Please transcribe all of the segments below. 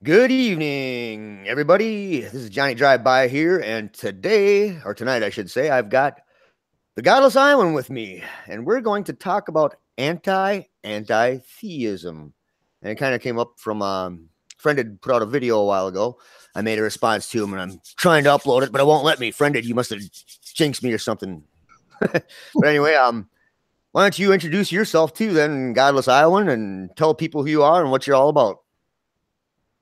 Good evening, everybody. This is Johnny DriveBYE here, and today, or tonight, I should say, I've got the Godless Iowan with me, and we're going to talk about anti-theism. And it kind of came up from a friend had put out a video a while ago. I made a response to him, and I'm trying to upload it, but it won't let me. Friended, you must have jinxed me or something. But anyway, why don't you introduce yourself too, then, Godless Iowan, and tell people who you are and what you're all about.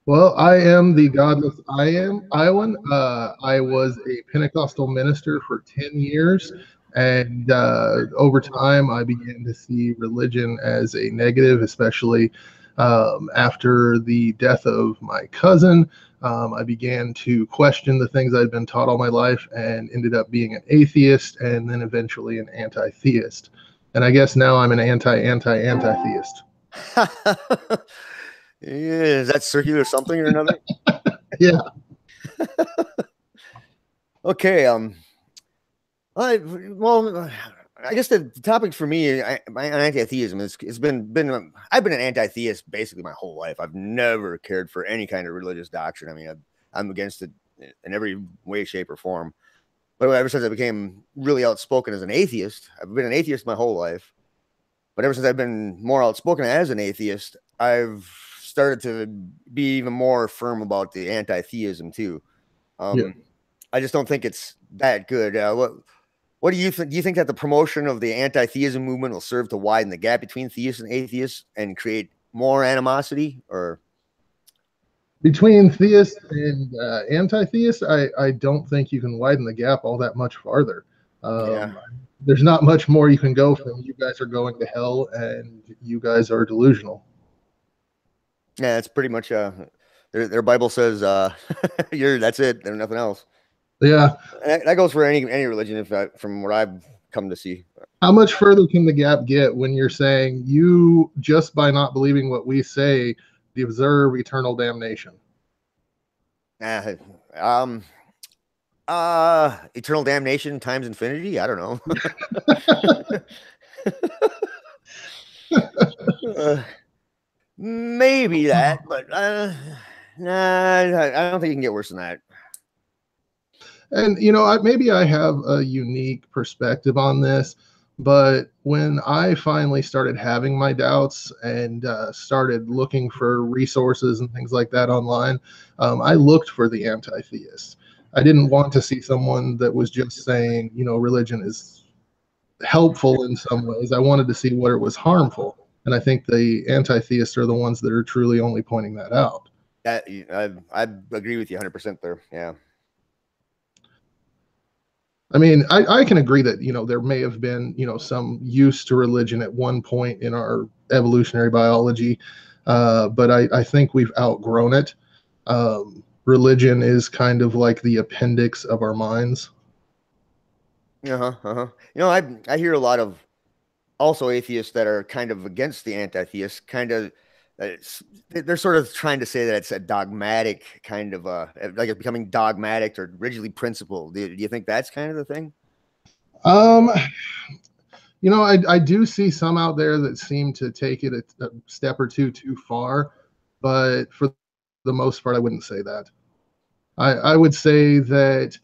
Well, I am the Godless Iowan. I was a Pentecostal minister for 10 years. And over time, I began to see religion as a negative, especially after the death of my cousin. I began to question the things I'd been taught all my life and ended up being an atheist and then eventually an anti-theist. And I guess now I'm an anti-theist. Yeah, is that circular something or another? Yeah. Okay. Well, I guess the topic for me, anti-theism, it's been I've been an anti-theist basically my whole life. I've never cared for any kind of religious doctrine. I mean, I'm against it in every way, shape, or form. But ever since I became really outspoken as an atheist, I've been an atheist my whole life. But ever since I've been more outspoken as an atheist, I've started to be even more firm about the anti-theism too. Yeah. I just don't think it's that good. What do you think? Do you think that the promotion of the anti-theism movement will serve to widen the gap between theists and atheists and create more animosity? Or Between theists and anti-theists, I don't think you can widen the gap all that much farther. yeah, There's not much more you can go from. You guys are going to hell, and you guys are delusional. yeah, it's pretty much their Bible says you're that's it. There's nothing else. Yeah. And that goes for any religion, from what I've come to see. How much further can the gap get when you're saying you, just by not believing what we say, deserve eternal damnation? Uh, um, eternal damnation times infinity. I don't know. Maybe that, but nah, I don't think you can get worse than that. And, you know, maybe I have a unique perspective on this, but when I finally started having my doubts and started looking for resources and things like that online, I looked for the anti-theist. I didn't want to see someone that was just saying, you know, religion is helpful in some ways. I wanted to see what it was harmful. And I think the anti-theists are the ones that are truly only pointing that out. I agree with you 100% there. Yeah. I mean, I can agree that, you know, there may have been, you know, some use to religion at one point in our evolutionary biology, but I think we've outgrown it. Religion is kind of like the appendix of our minds. Uh-huh. Uh-huh. You know, I hear a lot of also atheists that are kind of against the anti-theists, kind of they're sort of trying to say that it's a dogmatic kind of like it's becoming dogmatic or rigidly principled. Do you think that's kind of the thing? Um, you know, I do see some out there that seem to take it a step or two too far, but for the most part, I wouldn't say that. I would say that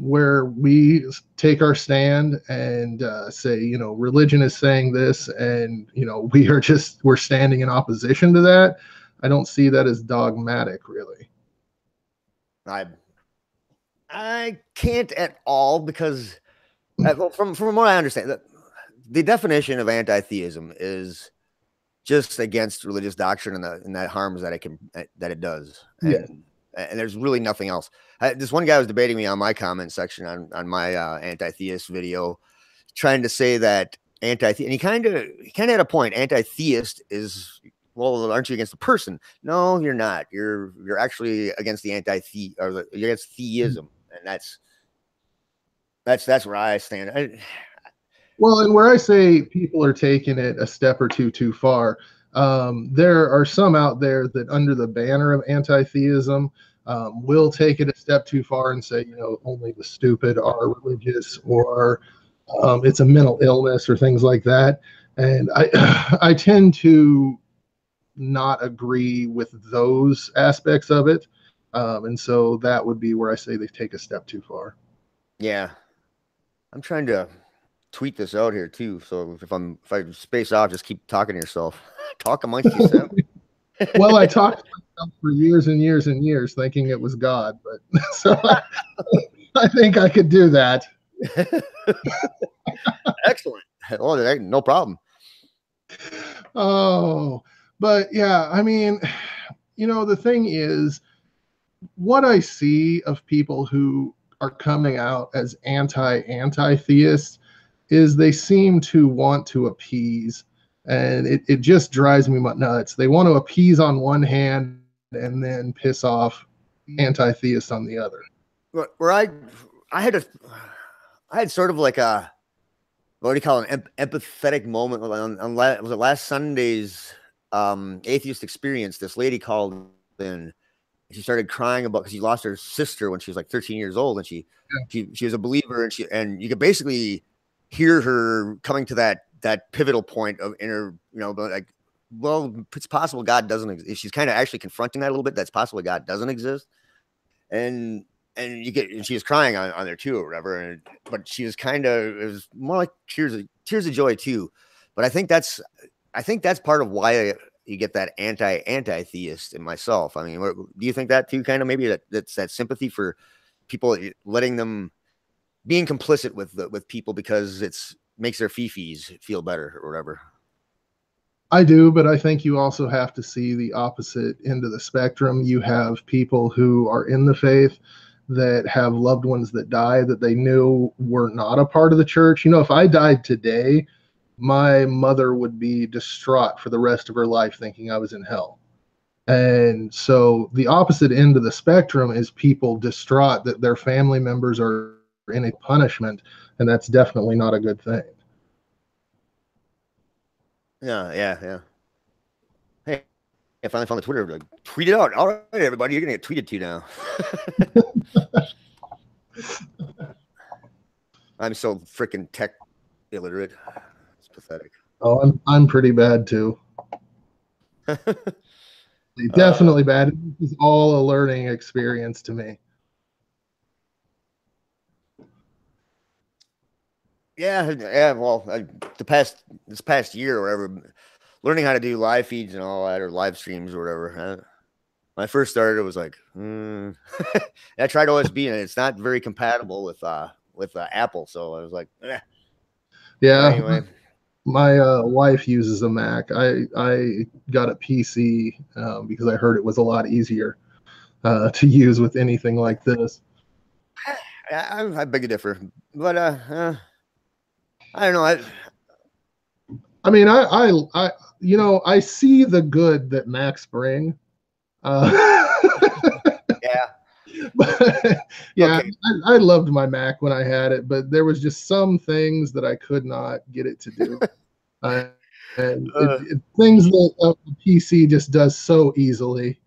where we take our stand and say, you know, religion is saying this, and you know, we're standing in opposition to that. I don't see that as dogmatic, really. I I can't at all because well, from what I understand, the definition of anti-theism is just against religious doctrine and that harms that it does. Yeah. And there's really nothing else. This one guy was debating me on my comment section on my anti-theist video, trying to say that and he kind of had a point. Anti-theist is, well, aren't you against the person? No, you're not. You're actually against the you're against theism, and that's where I stand. Well, and where I say people are taking it a step or two too far, there are some out there that, under the banner of anti-theism, will take it a step too far and say, you know, only the stupid are religious, or it's a mental illness, or things like that. And I I tend to not agree with those aspects of it. And so that would be where I say they take a step too far. Yeah. I'm trying to tweet this out here too. So if I space out, just keep talking to yourself. Talk amongst yourself. Well, I talked to myself for years and years and years thinking it was God, but so I think I could do that. Excellent. Oh, no problem. Oh, but yeah, I mean, the thing is, what I see of people who are coming out as anti-theists is they seem to want to appease, and it just drives me nuts. They want to appease on one hand and then piss off anti-theists on the other. Where I had a, I had sort of like a, what do you call it, an empathetic moment was it last Sunday's atheist experience. This lady called in. She started crying about because she lost her sister when she was like 13 years old, and she was a believer, and you could basically hear her coming to that pivotal point of inner, like, well, it's possible God doesn't exist. She's kind of actually confronting that a little bit. That's possible God doesn't exist, and she was crying on there too or whatever, but she was it was more like tears of joy too. But I think that's part of why you get that anti-theist in myself. I mean, do you think that too? Kind of maybe that's that sympathy for people, letting them being complicit with people because it's makes their fifis feel better or whatever. I do, but I think you also have to see the opposite end of the spectrum. You have people who are in the faith that have loved ones that died that they knew were not a part of the church. If I died today, my mother would be distraught for the rest of her life thinking I was in hell. And so the opposite end of the spectrum is people distraught that their family members are in a punishment, and that's definitely not a good thing. Yeah. Hey, I finally found the Twitter. Like, tweet it out. All right, everybody, you're gonna get tweeted to now. I'm so freaking tech illiterate. It's pathetic. Oh, I'm pretty bad too. Definitely bad. It's all a learning experience to me. Yeah. Well, this past year or whatever, learning how to do live feeds and all that, or live streams or whatever. When I first started, it was like, I tried OSB and it's not very compatible with Apple. So I was like, eh. Yeah. But anyway, my wife uses a Mac. I got a PC because I heard it was a lot easier to use with anything like this. I beg to differ, but I don't know. I mean, I see the good that Macs bring. Yeah. But, yeah, Okay. I loved my Mac when I had it, but there was just some things that I could not get it to do. And things that a PC just does so easily.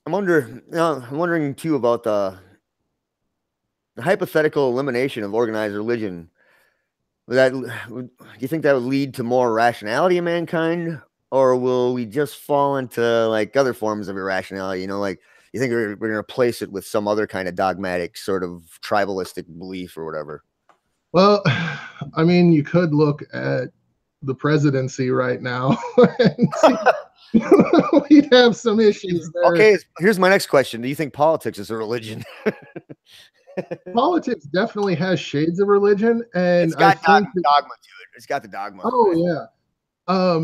I'm wondering too about the hypothetical elimination of organized religion. Do you think that would lead to more rationality in mankind, or will we just fall into like other forms of irrationality? Like you think we're going to replace it with some other kind of dogmatic sort of tribalistic belief or whatever? Well, I mean, you could look at the presidency right now and see we'd have some issues there. Okay, here's my next question. Do you think politics is a religion? Politics definitely has shades of religion, and It's got I think dogma to it. It's got the dogma. Oh yeah,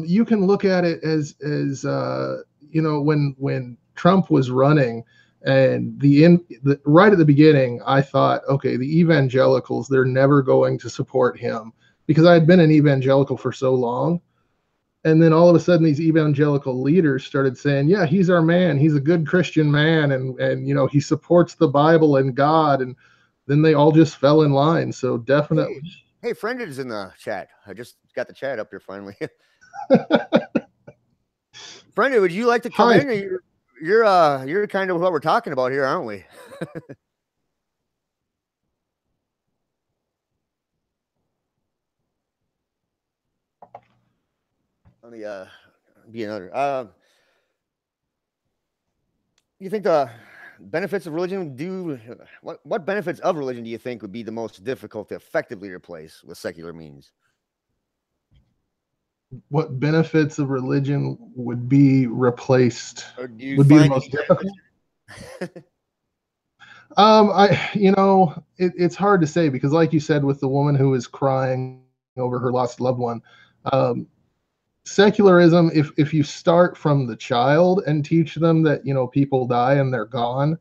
you can look at it as when Trump was running, and right at the beginning, I thought, okay, the evangelicals, they're never going to support him because I had been an evangelical for so long. And then all of a sudden, these evangelical leaders started saying, yeah, he's our man. He's a good Christian man. And he supports the Bible and God. And then they all just fell in line. So definitely. Hey, friend is in the chat. I just got the chat up here finally. Friend, would you like to come in? You're kind of what we're talking about here, aren't we? Let me be another. You think the benefits of religion do what benefits of religion do you think would be the most difficult to effectively replace with secular means? What benefits of religion would be replaced, Or do you would be the find most any difficult? benefits? It's hard to say because, like you said, with the woman who was crying over her lost loved one, um, secularism, if you start from the child and teach them that, people die and they're gone,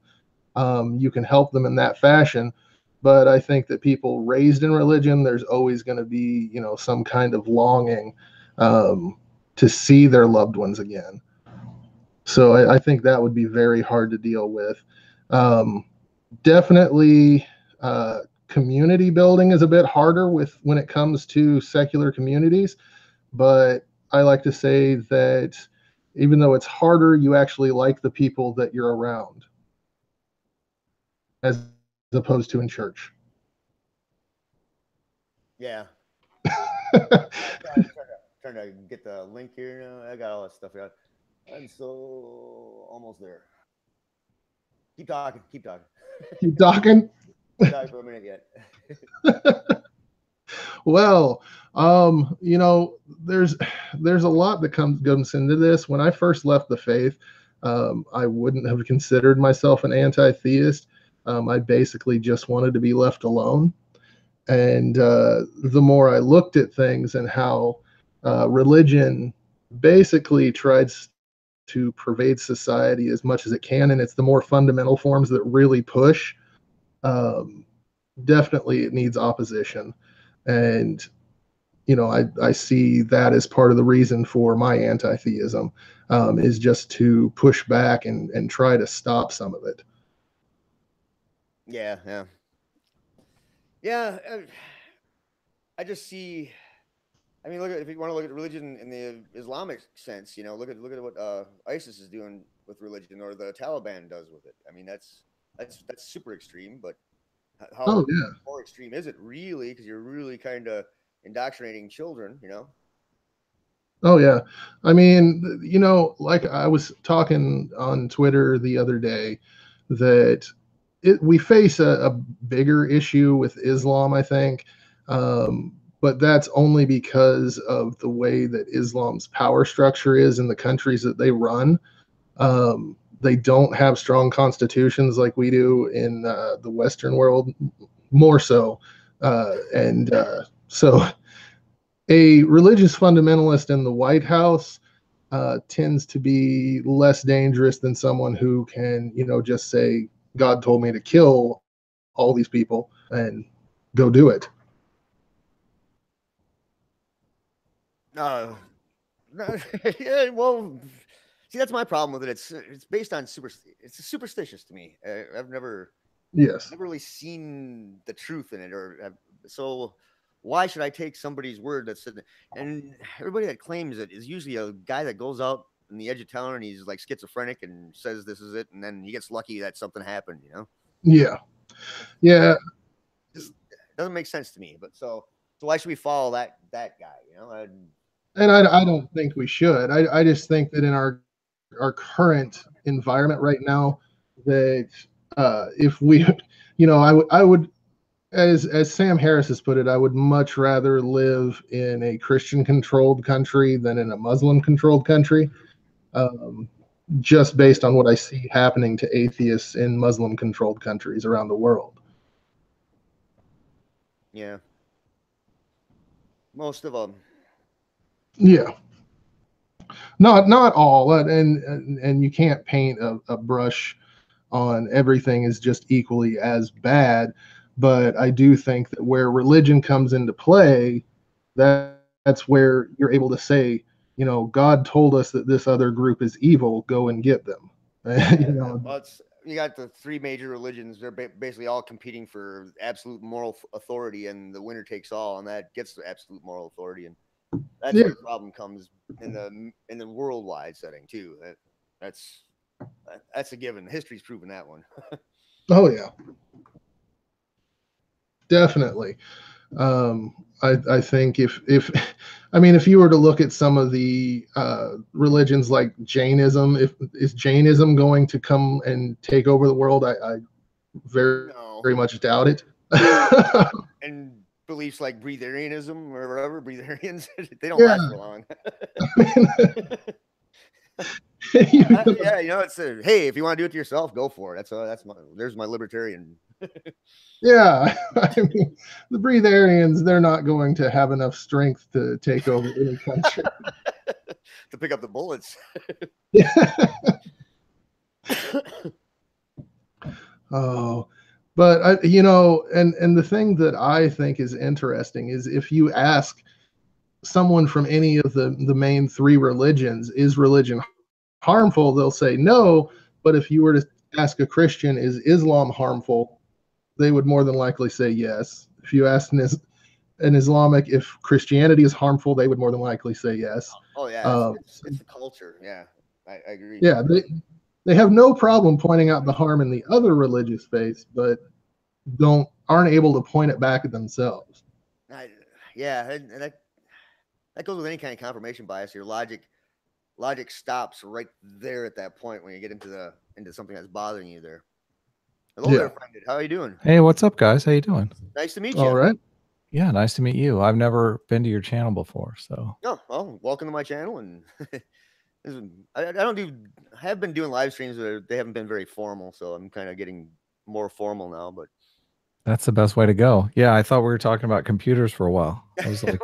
you can help them in that fashion. But I think that people raised in religion, there's always going to be, some kind of longing um, to see their loved ones again. So I think that would be very hard to deal with. Um, Definitely, community building is a bit harder with when it comes to secular communities, but I like to say that even though it's harder, you actually like the people that you're around as opposed to in church. Yeah. Trying to get the link here now. I got all that stuff out. I'm so almost there. Keep talking. Keep talking. Keep talking. Keep talking for a minute yet. Well, there's a lot that comes into this. When I first left the faith, I wouldn't have considered myself an anti-theist. I basically just wanted to be left alone. And the more I looked at things and how religion basically tries to pervade society as much as it can, and it's the more fundamental forms that really push. Um, Definitely, it needs opposition, and I see that as part of the reason for my anti-theism, is just to push back and try to stop some of it. Yeah, yeah, yeah. I just see. I mean, look at if you want to look at religion in the Islamic sense, look at what ISIS is doing with religion, or the Taliban does with it. I mean, that's super extreme, but Oh how yeah. more extreme is it really? Because you're really kind of indoctrinating children. Oh yeah. I mean, like I was talking on Twitter the other day that we face a bigger issue with Islam, I think. But that's only because of the way that Islam's power structure is in the countries that they run. They don't have strong constitutions like we do in the Western world, more so. So a religious fundamentalist in the White House tends to be less dangerous than someone who can, just say, God told me to kill all these people and go do it. Uh, yeah, well, see, that's my problem with it. It's based on it's superstitious to me. I've Yes. never really seen the truth in it, so why should I take somebody's word that's and everybody that claims it is usually a guy that goes out in the edge of town and he's like schizophrenic and says this is it, and then he gets lucky that something happened. Yeah. That Yeah. just doesn't make sense to me. But so why should we follow that guy? And I don't think we should. I just think that in our current environment right now, that if we, I would, as Sam Harris has put it, I would much rather live in a Christian controlled country than in a Muslim controlled country. Um, just based on what I see happening to atheists in Muslim controlled countries around the world. Yeah, most of them. Yeah. Not all, and you can't paint a brush on everything is just equally as bad. But I do think that where religion comes into play, that's where you're able to say, God told us that this other group is evil. Go and get them. Yeah, you know, well, you got the three major religions. They're basically all competing for absolute moral authority, and the winner takes all, and that gets the absolute moral authority. And that's yeah. where the problem comes in the worldwide setting too. That's that's a given. History's proven that one. Oh yeah, definitely. I think if I mean, if you were to look at some of the religions like Jainism, if is Jainism going to come and take over the world? I very No. very much doubt it. And beliefs like breatharianism or whatever, breatharians, they don't Yeah, last for long. you Yeah, you know, it's hey, if you want to do it to yourself, go for it. That's my there's my libertarian yeah. I mean, the breatharians, they're not going to have enough strength to take over any country. to pick up the bullets. Oh, but you know, and the thing that I think is interesting is if you ask someone from any of the main three religions, is religion harmful? They'll say no. But if you were to ask a Christian, is Islam harmful? They would more than likely say yes. If you ask an Islamic if Christianity is harmful, they would more than likely say yes. Oh yeah, it's the culture. Yeah, I agree. Yeah, they have no problem pointing out the harm in the other religious faiths, but aren't able to point it back at themselves. I, yeah, and that goes with any kind of confirmation bias. Your logic stops right there at that point when you get into something that's bothering you there. Hello there, Yeah. friend. How are you doing? Hey, what's up, guys? How you doing? Nice to meet All you. right. Yeah, nice to meet you. I've never been to your channel before, so. Oh, well, welcome to my channel. And I don't do. I have been doing live streams, but they haven't been very formal, so I'm kind of getting more formal now. But That's the best way to go. Yeah, I thought we were talking about computers for a while. I was like,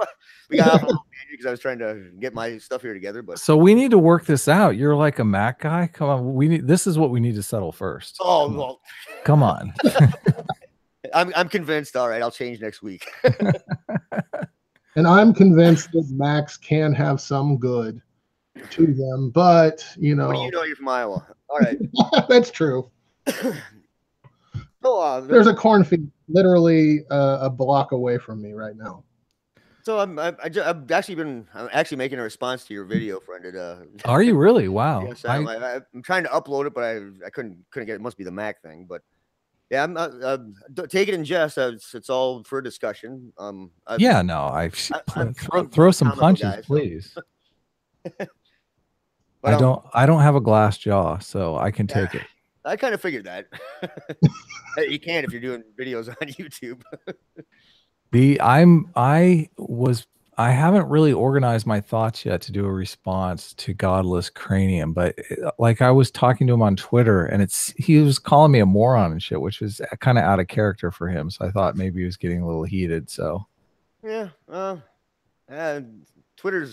we got off a little because I was trying to get my stuff here together. But so we need to work this out. You're like a Mac guy. Come on, this is what we need to settle first. oh, Come on. well, Come on. I'm convinced. All right, I'll change next week. And I'm convinced that Macs can have some good to them, but you What do know, you know? You're from Iowa. All right. that's true. So, There's a cornfield literally a block away from me right now. so I'm actually making a response to your video, friend. Are you really? Wow. Yes, I'm trying to upload it, but I couldn't get it. It must be the Mac thing, but yeah, I'm take it in jest. It's all for discussion. Yeah, no. I'm throw some comical punches, guy, so. please. But, I don't have a glass jaw, so I can take it. I kind of figured that. You can if you're doing videos on YouTube. I haven't really organized my thoughts yet to do a response to Godless Cranium, but like I was talking to him on Twitter and he was calling me a moron and shit, which was kind of out of character for him. So I thought maybe he was getting a little heated. So yeah, Twitter.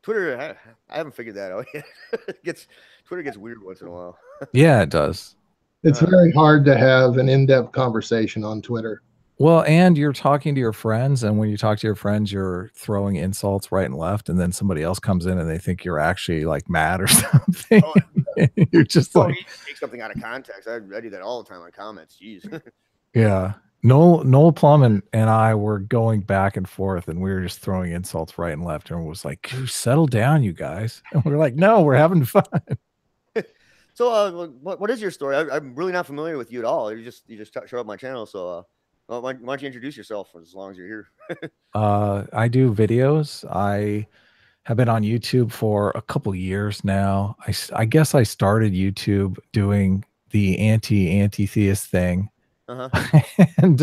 I haven't figured that out yet. Twitter gets weird once in a while. Yeah, it does. It's very hard to have an in-depth conversation on Twitter. Well, and you're talking to your friends, and when you talk to your friends, you're throwing insults right and left, and then somebody else comes in and they think you're actually like mad or something. Oh, You're just like, you take something out of context. I do that all the time on comments. Jeez. yeah. Noel Plum and I were going back and forth, and we were just throwing insults right and left, and it was like, settle down, you guys. And we're like, no, we're having fun. So, what is your story? I'm really not familiar with you at all. You just showed up my channel, so why don't you introduce yourself as long as you're here? I do videos. I have been on YouTube for a couple years now. I guess I started YouTube doing the anti-theist thing. And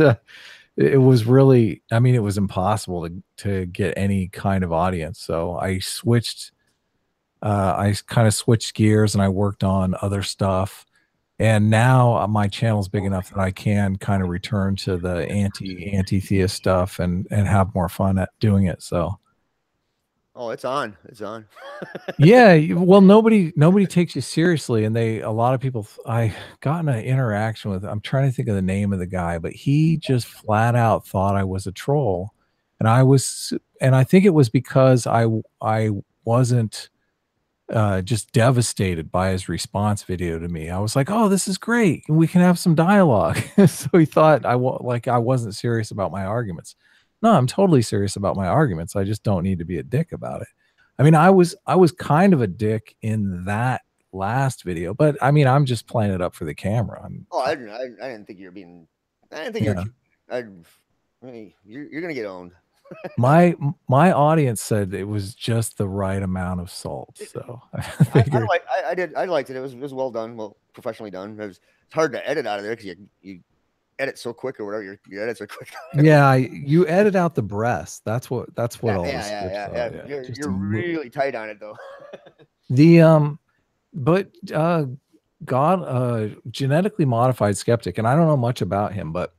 it was really, I mean, it was impossible to get any kind of audience. So I kind of switched gears and I worked on other stuff. And now my channel's big enough that I can kind of return to the anti-theist stuff and have more fun at doing it. So. Oh, it's on. It's on. Yeah, well, nobody takes you seriously, and a lot of people. I got in an interaction with. I'm trying to think of the name of the guy, but he just flat out thought I was a troll, and I think it was because I wasn't just devastated by his response video to me. I was like, oh, this is great, and we can have some dialogue. So he thought I wasn't serious about my arguments. No, I'm totally serious about my arguments. I just don't need to be a dick about it. I mean, I was kind of a dick in that last video, but I mean, I'm just playing it up for the camera. I didn't think you were being. I didn't think you were. Hey, you're gonna get owned. My audience said it was just the right amount of salt, so I figured. I liked it. It was well done, well professionally done. It's hard to edit out of there because you edit so quick or whatever. Your edits are quick. Yeah, you edit out the breast. That's what all the scripts are. Yeah. Just You're really tight on it though. But God, genetically modified skeptic, and I don't know much about him, but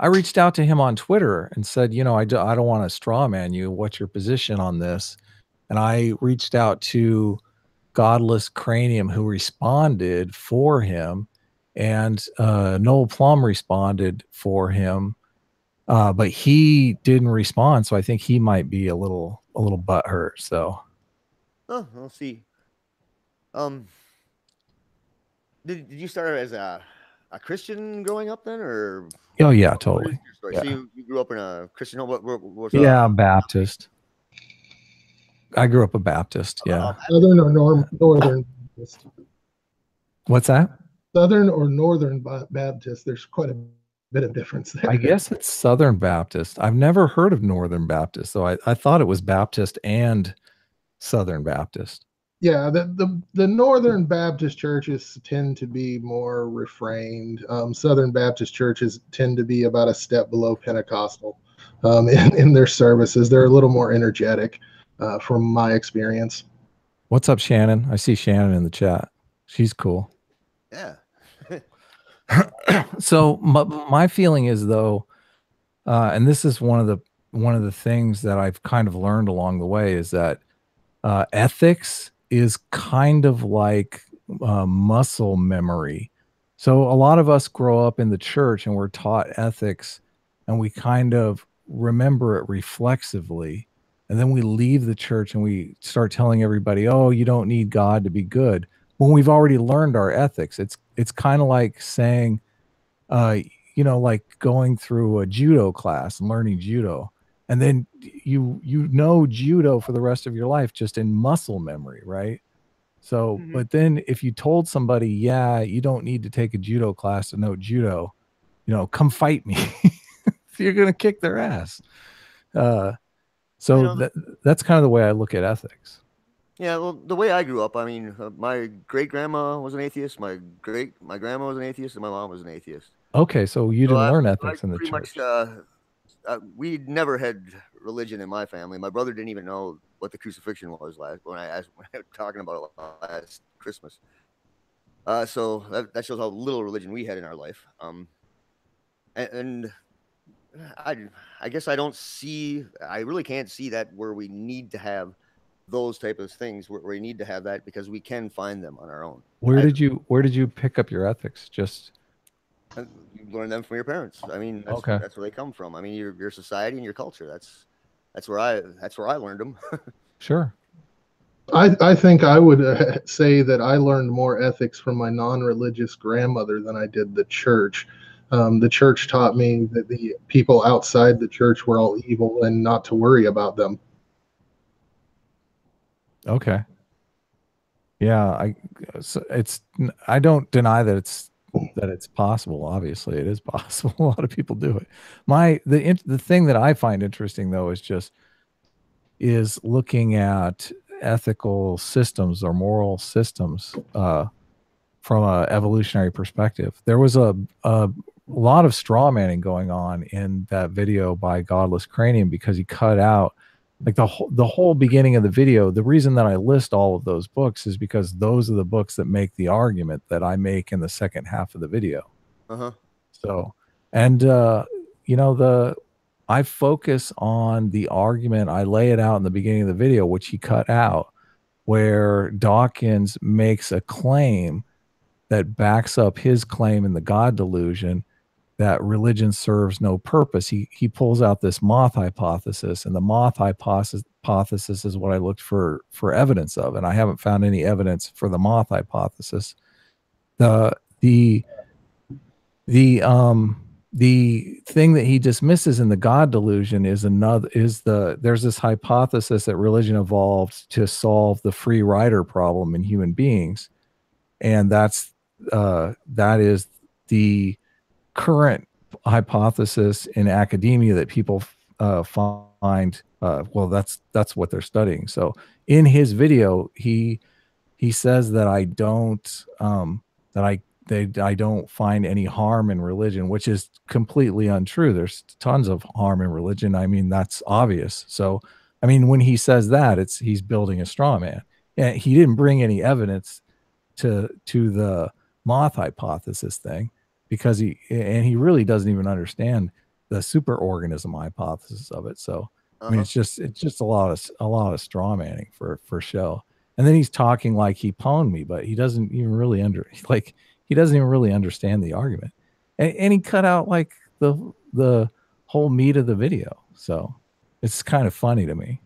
I reached out to him on Twitter and said, I don't want to straw man you. What's your position on this? And I reached out to Godless Cranium, who responded for him, and Noel Plum responded for him, but he didn't respond. So I think he might be a little butthurt. So, We'll see. Did you start as a Christian growing up then, or? Oh yeah, totally. Yeah. So you grew up in a Christian home. What's yeah, Baptist. I grew up a Baptist. Yeah. Southern or northern Baptist? What's that? Southern or northern Baptist? There's quite a bit of difference there. I guess it's Southern Baptist. I've never heard of Northern Baptist, so I thought it was Baptist and Southern Baptist. Yeah, the Northern Baptist churches tend to be more refrained. Southern Baptist churches tend to be about a step below Pentecostal in their services. They're a little more energetic, from my experience. What's up, Shannon? I see Shannon in the chat. She's cool. Yeah. So my feeling is though, and this is one of the things that I've kind of learned along the way is that ethics is kind of like muscle memory. So a lot of us grow up in the church and we're taught ethics and we kind of remember it reflexively. And then we leave the church and we start telling everybody, oh, you don't need God to be good. When we've already learned our ethics, it's kind of like saying, like going through a judo class and learning judo. And then you know judo for the rest of your life just in muscle memory, right? So, but then if you told somebody, yeah, you don't need to take a judo class to know judo, come fight me. You're going to kick their ass. So that's kind of the way I look at ethics. Yeah, well, the way I grew up, I mean, my great grandma was an atheist, my grandma was an atheist, and my mom was an atheist. Okay, so you didn't learn ethics in the church. We never had religion in my family. My brother didn't even know what the crucifixion was when I was talking about it last Christmas. So that shows how little religion we had in our life. And I guess I really can't see that where we need to have those type of things where we need to have that because we can find them on our own. Where did you pick up your ethics? Just you learn them from your parents. I mean, that's where they come from. I mean, your society and your culture. That's where I learned them. Sure. I think I would say that I learned more ethics from my non-religious grandmother than I did the church. The church taught me that the people outside the church were all evil and not to worry about them. Okay. Yeah, I don't deny that it's possible. Obviously, it is possible. A lot of people do it. The thing that I find interesting though is looking at ethical systems or moral systems from an evolutionary perspective. There was a lot of straw manning going on in that video by Godless Cranium because he cut out like the whole beginning of the video. The reason that I list all of those books is because those are the books that make the argument that I make in the second half of the video. So, and I focus on the argument. I lay it out in the beginning of the video, which he cut out, where Dawkins makes a claim that backs up his claim in the God delusion that religion serves no purpose. He pulls out this moth hypothesis, and the moth hypothesis is what I looked for evidence of, and I haven't found any evidence for the moth hypothesis. The thing that he dismisses in the God delusion is there's this hypothesis that religion evolved to solve the free rider problem in human beings, and that is the current hypothesis in academia that people find well, that's what they're studying. So in his video, he says that I don't I don't find any harm in religion, which is completely untrue. There's tons of harm in religion. I mean, that's obvious. So, I mean, when he says that, he's building a straw man. And he didn't bring any evidence to the moth hypothesis thing, because he really doesn't even understand the superorganism hypothesis of it. So, I mean, it's just a lot of straw manning for show. And then he's talking like he pwned me, but he doesn't even really he doesn't even really understand the argument. And he cut out like the whole meat of the video. So it's kind of funny to me.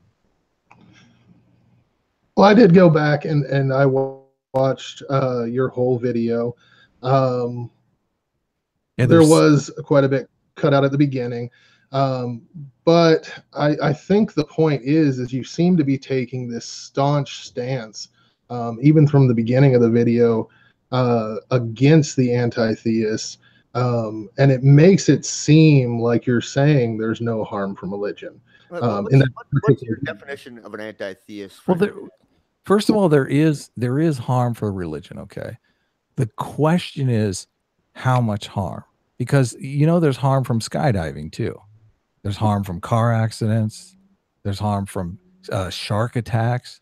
Well, I did go back and I watched your whole video. Yeah, there was quite a bit cut out at the beginning. But I think the point is you seem to be taking this staunch stance, even from the beginning of the video, against the anti-theists. And it makes it seem like you're saying there's no harm from religion. What's your definition of an anti-theist? Well, first of all, there is harm for religion. Okay. The question is how much harm, because, you know, there's harm from skydiving too. There's harm from car accidents. There's harm from shark attacks.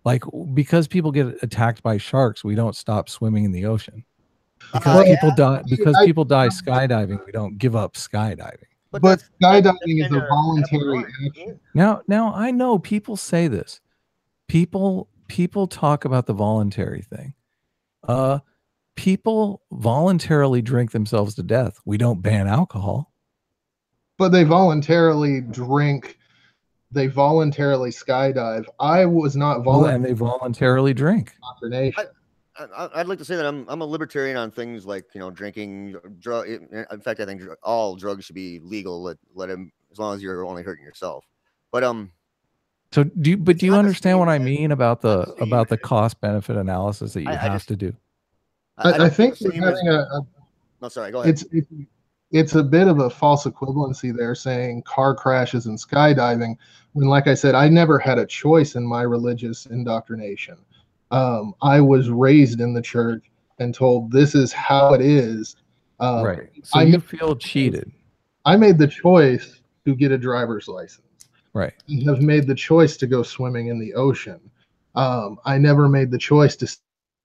Like, because people get attacked by sharks, we don't stop swimming in the ocean. Because people die skydiving, we don't give up skydiving. But skydiving is a voluntary action. Now I know people say this. People talk about the voluntary thing. People voluntarily drink themselves to death. We don't ban alcohol. But they voluntarily drink. They voluntarily skydive. I was not voluntarily. And they voluntarily drink. I'd like to say that I'm a libertarian on things like, you know, drinking, drug. In fact, I think all drugs should be legal. Let them, as long as you're only hurting yourself. But So do you understand what I mean about the cost benefit analysis that you have to do? I think having no, sorry, go ahead. It's a bit of a false equivalency there, saying car crashes and skydiving, when, like I said, I never had a choice in my religious indoctrination. I was raised in the church and told this is how it is. Right. So you feel cheated. I made the choice to get a driver's license. Right. I have made the choice to go swimming in the ocean. I never made the choice to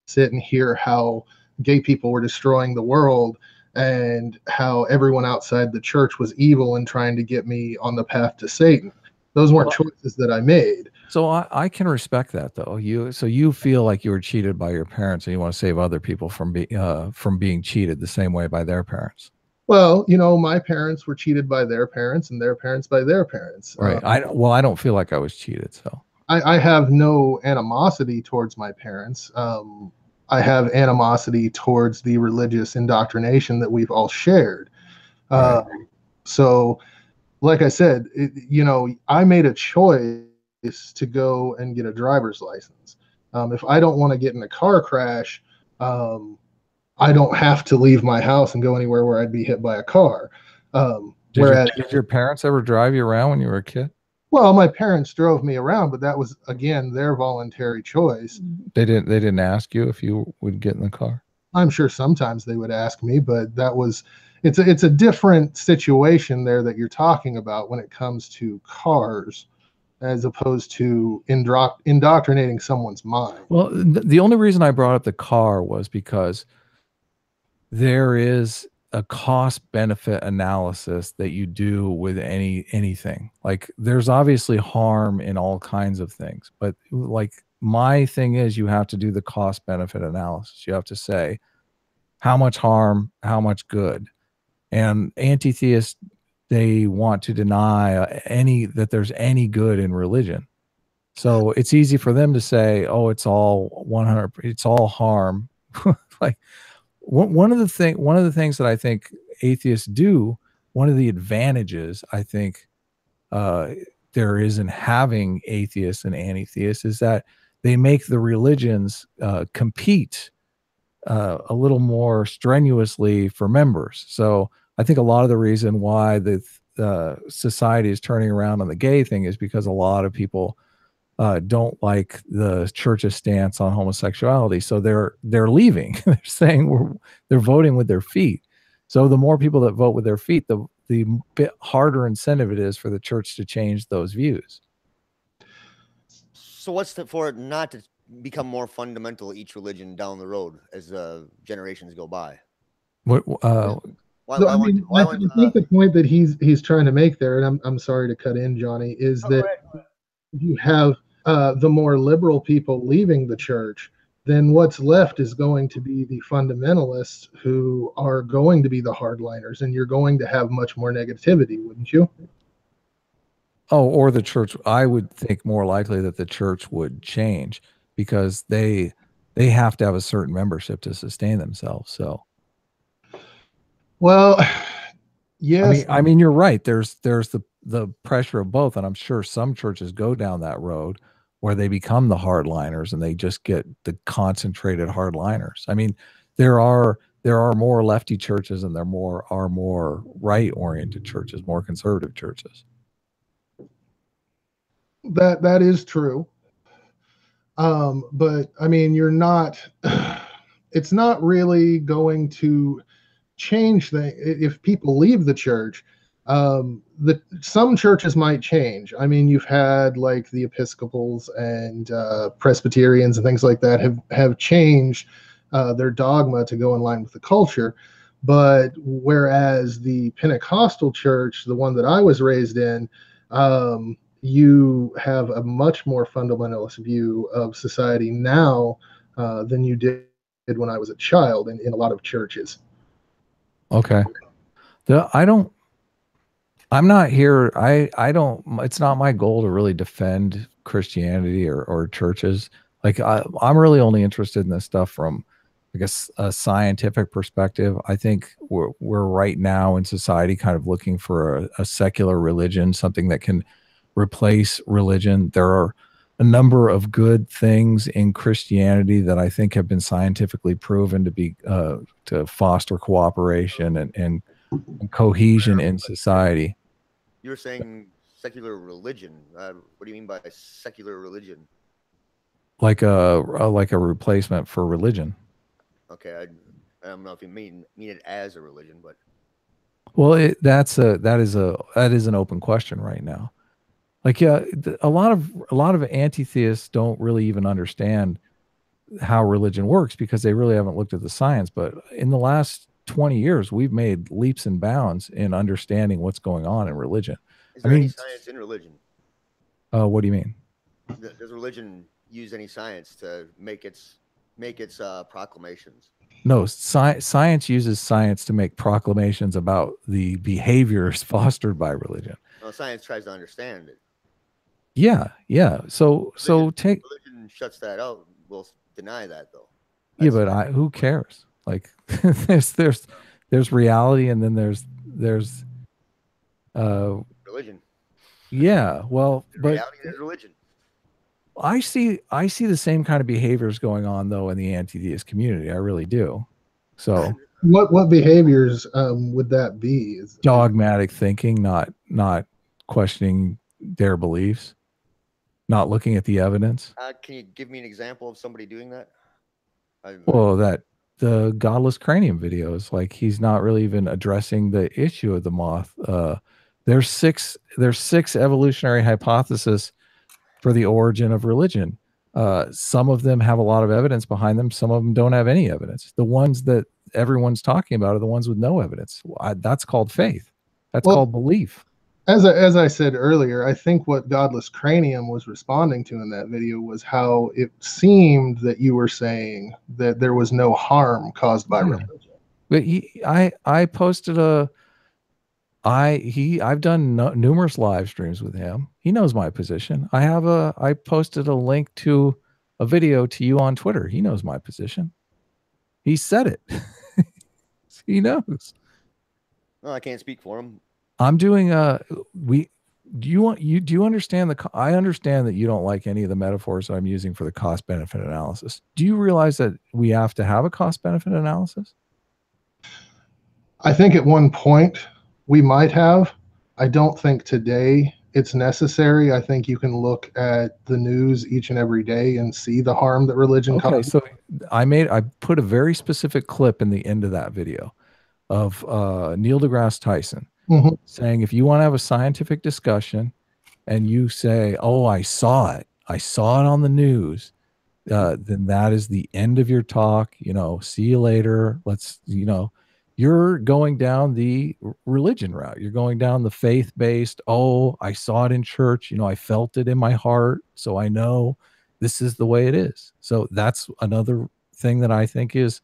sit and hear how gay people were destroying the world and how everyone outside the church was evil and trying to get me on the path to Satan. Those weren't choices that I made. So I can respect that, though. So you feel like you were cheated by your parents, and you want to save other people from being cheated the same way by their parents. Well, you know, my parents were cheated by their parents, and their parents by their parents. Right. I don't feel like I was cheated. So I have no animosity towards my parents. I have animosity towards the religious indoctrination that we've all shared. Right. So, like I said, you know, I made a choice to go and get a driver's license. If I don't want to get in a car crash, I don't have to leave my house and go anywhere where I'd be hit by a car. Did your parents ever drive you around when you were a kid? Well, my parents drove me around, but that was, again, their voluntary choice. They didn't ask you if you would get in the car? I'm sure sometimes they would ask me, but it's a different situation there that you're talking about when it comes to cars, as opposed to indoctrinating someone's mind. Well, the only reason I brought up the car was because there is a cost benefit analysis that you do with anything. Like, there's obviously harm in all kinds of things, but like, my thing is, you have to do the cost benefit analysis. You have to say how much harm, how much good. And anti-theists, they want to deny that there's any good in religion. So it's easy for them to say, oh, it's all 100, it's all harm. Like, one of the things that I think atheists do, one of the advantages I think there is in having atheists and anti-theists, is that they make the religions compete a little more strenuously for members. So I think a lot of the reason why the society is turning around on the gay thing is because a lot of people don't like the church's stance on homosexuality, so they're leaving. They're saying they're voting with their feet. So the more people that vote with their feet, the bit harder incentive it is for the church to change those views. So what's for it not to become more fundamental each religion down the road as generations go by? I think the point that he's trying to make there, and I'm sorry to cut in, Johnny, is that you have the more liberal people leaving the church, then what's left is going to be the fundamentalists who are going to be the hardliners, and you're going to have much more negativity, wouldn't you? Oh, or the church. I would think more likely that the church would change because they have to have a certain membership to sustain themselves. So, well, yes. I mean, you're right. There's the pressure of both, and I'm sure some churches go down that road where they become the hardliners and they just get the concentrated hardliners. I mean, there are more lefty churches and there are more right-oriented churches, more conservative churches. That is true. But I mean, it's not really going to change if people leave the church. Some churches might change. I mean, you've had like the Episcopals and Presbyterians and things like that have changed their dogma to go in line with the culture. But whereas the Pentecostal church, the one that I was raised in, you have a much more fundamentalist view of society now than you did when I was a child in a lot of churches. Okay. I'm not here. It's not my goal to really defend Christianity or churches. Like I'm really only interested in this stuff from, I guess, a scientific perspective. I think we're right now in society kind of looking for a secular religion, something that can replace religion. There are a number of good things in Christianity that I think have been scientifically proven to be to foster cooperation and cohesion in society. You were saying secular religion. What do you mean by secular religion? Like a replacement for religion. Okay, I don't know if you mean it as a religion, but well, that is an open question right now. Like, yeah, a lot of anti-theists don't really even understand how religion works because they really haven't looked at the science. But in the last 20 years, we've made leaps and bounds in understanding what's going on in religion. Is there any science in religion? What do you mean? Does religion use any science to make its proclamations? No, science uses science to make proclamations about the behaviors fostered by religion. Well, science tries to understand it. Yeah. So religion shuts that out. We'll deny that though. Yeah, but who cares? Like there's reality, and then there's religion. Yeah, well, but reality is religion. I see the same kind of behaviors going on though in the anti-theist community. I really do. So what behaviors would that be? Dogmatic thinking, not questioning their beliefs, not looking at the evidence. Can you give me an example of somebody doing that? Well, that the Godless Cranium videos, like he's not really even addressing the issue of the moth. There's six evolutionary hypotheses for the origin of religion. Some of them have a lot of evidence behind them. Some of them don't have any evidence. The ones that everyone's talking about are the ones with no evidence. That's called faith. That's called belief. As I said earlier, I think what Godless Cranium was responding to in that video was how it seemed that you were saying that there was no harm caused by religion. But I posted I've done numerous live streams with him. He knows my position. I posted a link to a video to you on Twitter. He knows my position. He said it. He knows. No, I can't speak for him. I'm doing do you understand I understand that you don't like any of the metaphors that I'm using for the cost benefit analysis. Do you realize that we have to have a cost benefit analysis? I think at one point we might have. I don't think today it's necessary. I think you can look at the news each and every day and see the harm that religion Okay, causes. so I put a very specific clip in the end of that video of Neil deGrasse Tyson Mhm. saying, if you want to have a scientific discussion and you say, oh, I saw it on the news, then that is the end of your talk. You know, see you later. Let's, you know, you're going down the religion route. You're going down the faith-based, oh, I saw it in church, you know, I felt it in my heart, so I know this is the way it is. So that's another thing that I think is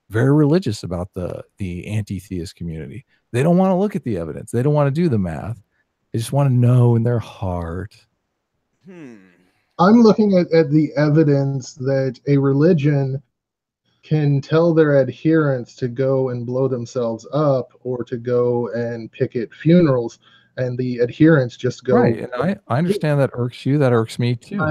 very religious about the anti-theist community. They don't want to look at the evidence. They don't want to do the math. They just want to know in their heart. I'm looking at the evidence that a religion can tell their adherents to go and blow themselves up or to go and picket funerals, and the adherents just go. Right. And I understand that irks you. That irks me too.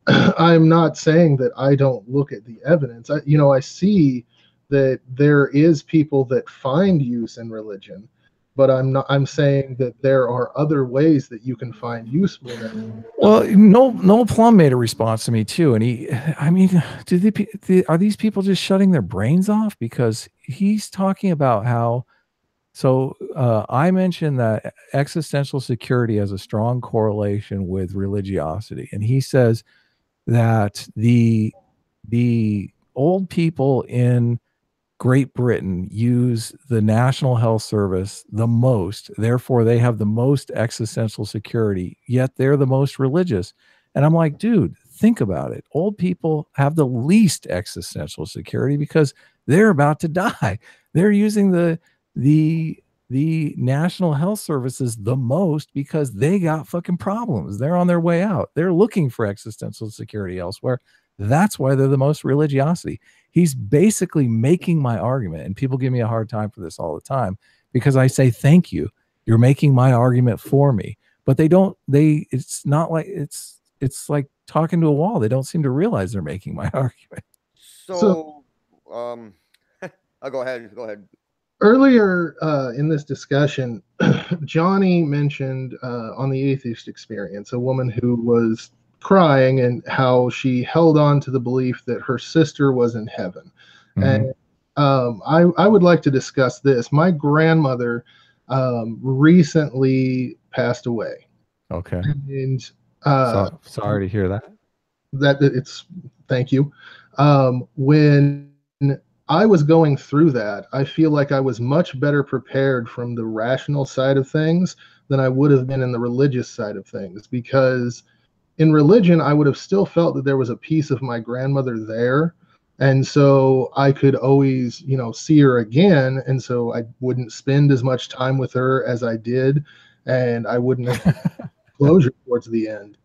I'm not saying that I don't look at the evidence. I see that there is people that find use in religion, but I'm saying that there are other ways that you can find usefulness. Well, Noel Plum made a response to me too, and I mean, are these people just shutting their brains off? Because he's talking about how. So I mentioned that existential security has a strong correlation with religiosity, and he says that the old people in Great Britain use the National Health Service the most. Therefore, they have the most existential security, yet they're the most religious. And I'm like, dude, think about it. Old people have the least existential security because they're about to die. They're using the National Health Services the most because they got fucking problems. They're on their way out. They're looking for existential security elsewhere. That's why they're the most religiosity. He's basically making my argument, and people give me a hard time for this all the time because I say, thank you. You're making my argument for me. But it's not like it's like talking to a wall. They don't seem to realize they're making my argument. So I'll go ahead. Go ahead. Earlier in this discussion, Johnny mentioned on the atheist experience, a woman who was crying and how she held on to the belief that her sister was in heaven. And I would like to discuss this. My grandmother recently passed away. Okay. And sorry to hear that. Thank you. When I was going through that, I feel like I was much better prepared from the rational side of things than I would have been in the religious side of things, because in religion, I would have still felt that there was a piece of my grandmother there. And so I could always, see her again. And so I wouldn't spend as much time with her as I did. And I wouldn't have closure towards the end.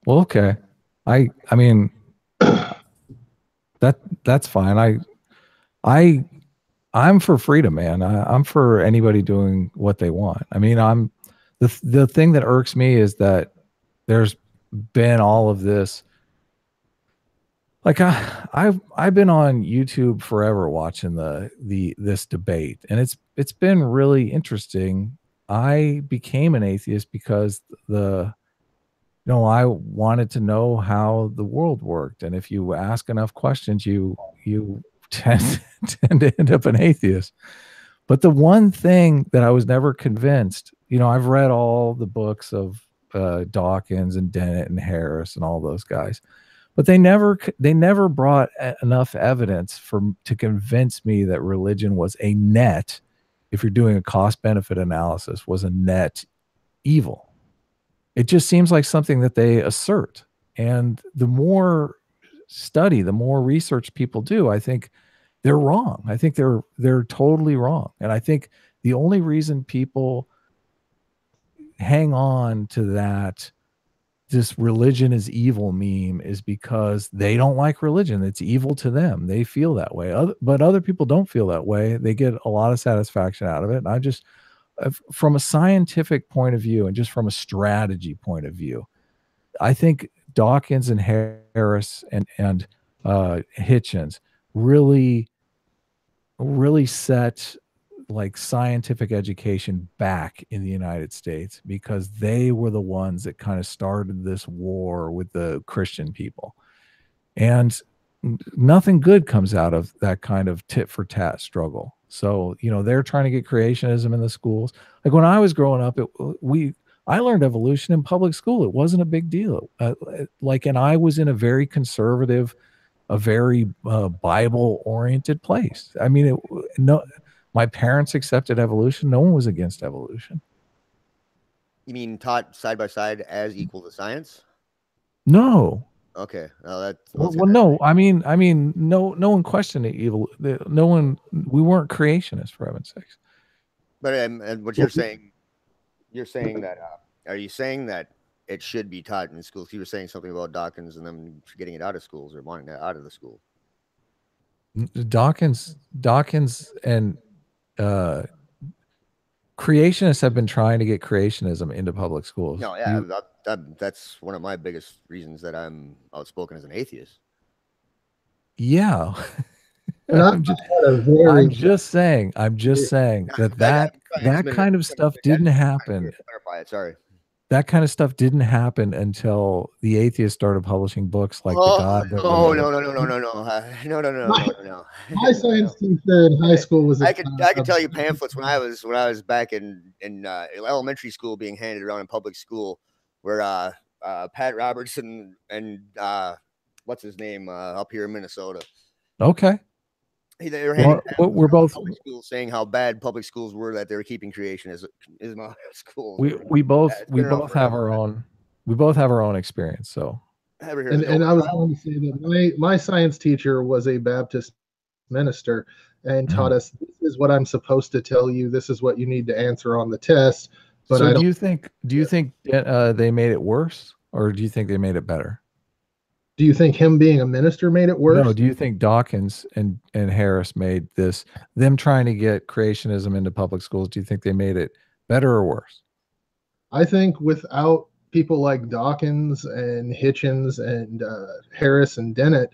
Well, okay. I mean, that's fine. I'm for freedom, man. I'm for anybody doing what they want. I mean, the thing that irks me is that there's been all of this. Like I've been on YouTube forever watching this debate, and it's been really interesting. I became an atheist because I wanted to know how the world worked, and if you ask enough questions, you tend to end up an atheist. But the one thing that I was never convinced, I've read all the books of Dawkins and Dennett and Harris and all those guys, but they never brought enough evidence to convince me that religion was a net, if you're doing a cost benefit analysis, was a net evil. It just seems like something that they assert. And the more study, the more research people do, I think they're wrong. I think they're totally wrong. And I think the only reason people hang on to that this religion is evil meme is because they don't like religion. It's evil to them. They feel that way. But other people don't feel that way. They get a lot of satisfaction out of it. And I just, from a scientific point of view and just from a strategy point of view, I think Dawkins and Harris and Hitchens really set like scientific education back in the United States, because they were the ones that kind of started this war with the Christian people. And nothing good comes out of that kind of tit for tat struggle. So, you know, they're trying to get creationism in the schools. Like when I was growing up, I learned evolution in public school. It wasn't a big deal. And I was in a very conservative, a very Bible oriented place. I mean, no, my parents accepted evolution. No one was against evolution. You mean taught side by side as equal to science? No. Okay. Well, no. I mean, no one questioned the evil. No one. We weren't creationists, for heaven's sakes. But and what you're saying that are you saying that it should be taught in schools? You were saying something about Dawkins and them getting it out of schools or wanting it out of the school. Dawkins and creationists have been trying to get creationism into public schools. No, yeah, that's one of my biggest reasons that I'm outspoken as an atheist. Yeah. I'm just saying that kind of stuff didn't happen. Sorry. That kind of stuff didn't happen until the atheists started publishing books like the God. No. My science teacher in high school was. I could tell you pamphlets when I was back in elementary school being handed around in public school, where Pat Robertson and what's his name up here in Minnesota. Okay. They were handing we're both public schools saying how bad public schools were, that they were keeping creationism out of schools. We both have our own experience. So and I was going to say that my science teacher was a Baptist minister and taught us, this is what I'm supposed to tell you, this is what you need to answer on the test. But so do you think they made it worse, or do you think they made it better? Do you think him being a minister made it worse? No, do you think Dawkins and Harris made them trying to get creationism into public schools, do you think they made it better or worse? I think without people like Dawkins and Hitchens and Harris and Dennett,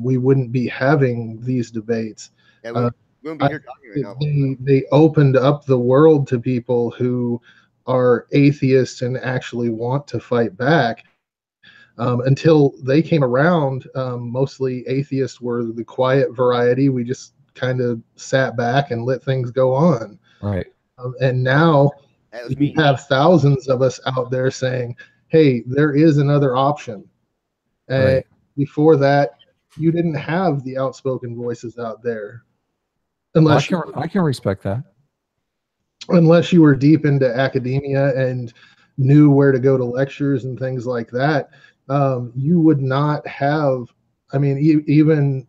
we wouldn't be having these debates. Yeah, we wouldn't be here talking right now. They opened up the world to people who are atheists and actually want to fight back. Until they came around, mostly atheists were the quiet variety. We just kind of sat back and let things go on. Right. And now we have thousands of us out there saying, hey, there is another option. And before that, you didn't have the outspoken voices out there. Unless I can respect that. Unless you were deep into academia and knew where to go to lectures and things like that. You would not have, I mean, even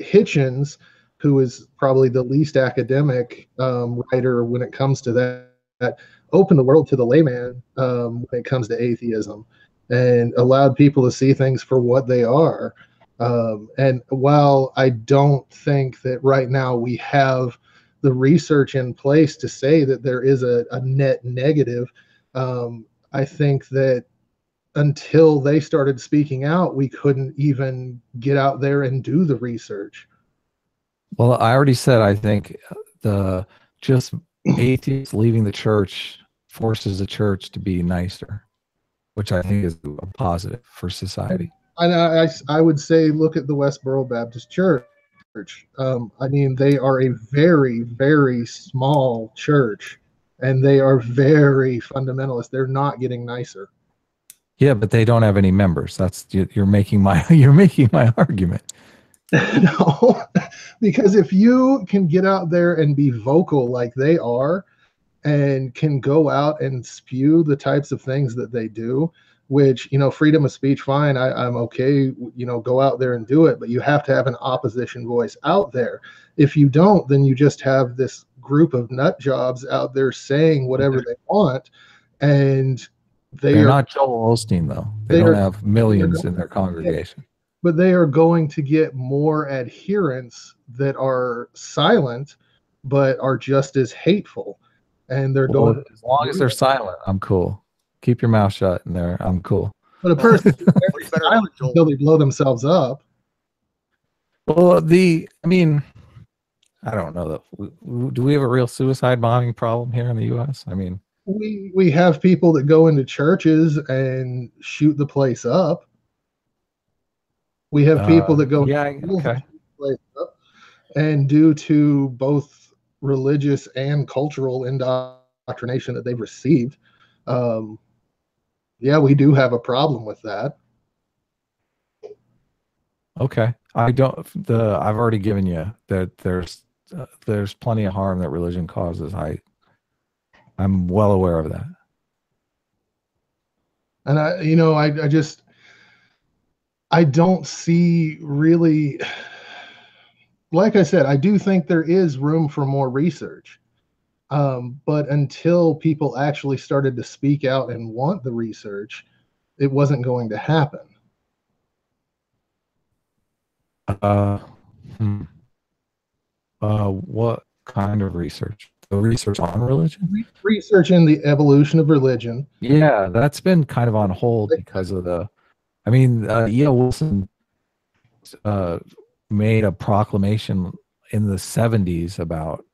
Hitchens, who is probably the least academic writer when it comes to that, opened the world to the layman when it comes to atheism and allowed people to see things for what they are. And while I don't think that right now we have the research in place to say that there is a net negative, I think that until they started speaking out, we couldn't even get out there and do the research. Well, I already said, I think just atheists leaving the church forces the church to be nicer, which I think is a positive for society. And I would say, look at the Westboro Baptist Church. I mean, they are a very, very small church, and they are very fundamentalist. They're not getting nicer. Yeah, but they don't have any members. You're making my argument. No, because if you can get out there and be vocal like they are, and can go out and spew the types of things that they do, which, you know, freedom of speech, fine, I'm okay, you know, go out there and do it, but you have to have an opposition voice out there. If you don't, then you just have this group of nut jobs out there saying whatever they want, and they're not Joel Osteen, though. They don't have millions in their congregation. But they are going to get more adherents that are silent, but are just as hateful. And they're going. As long as they're silent, I'm cool. Keep your mouth shut in there. I'm cool. But a person silent until they blow themselves up. Well, I mean, I don't know that. Do we have a real suicide bombing problem here in the U.S.? I mean, We have people that go into churches and shoot the place up. We have people that go yeah, into schools and okay. shoot the place up. And due to both religious and cultural indoctrination that they've received, um, yeah, we do have a problem with that. Okay. I don't, I've already given you that there's plenty of harm that religion causes. I'm well aware of that. And I don't see really, like I said, I do think there is room for more research. But until people actually started to speak out and want the research, it wasn't going to happen. Uh, hmm. What kind of research? The research on religion? Research in the evolution of religion. Yeah, that's been kind of on hold because of I mean, E.O. Wilson uh, made a proclamation in the 70s about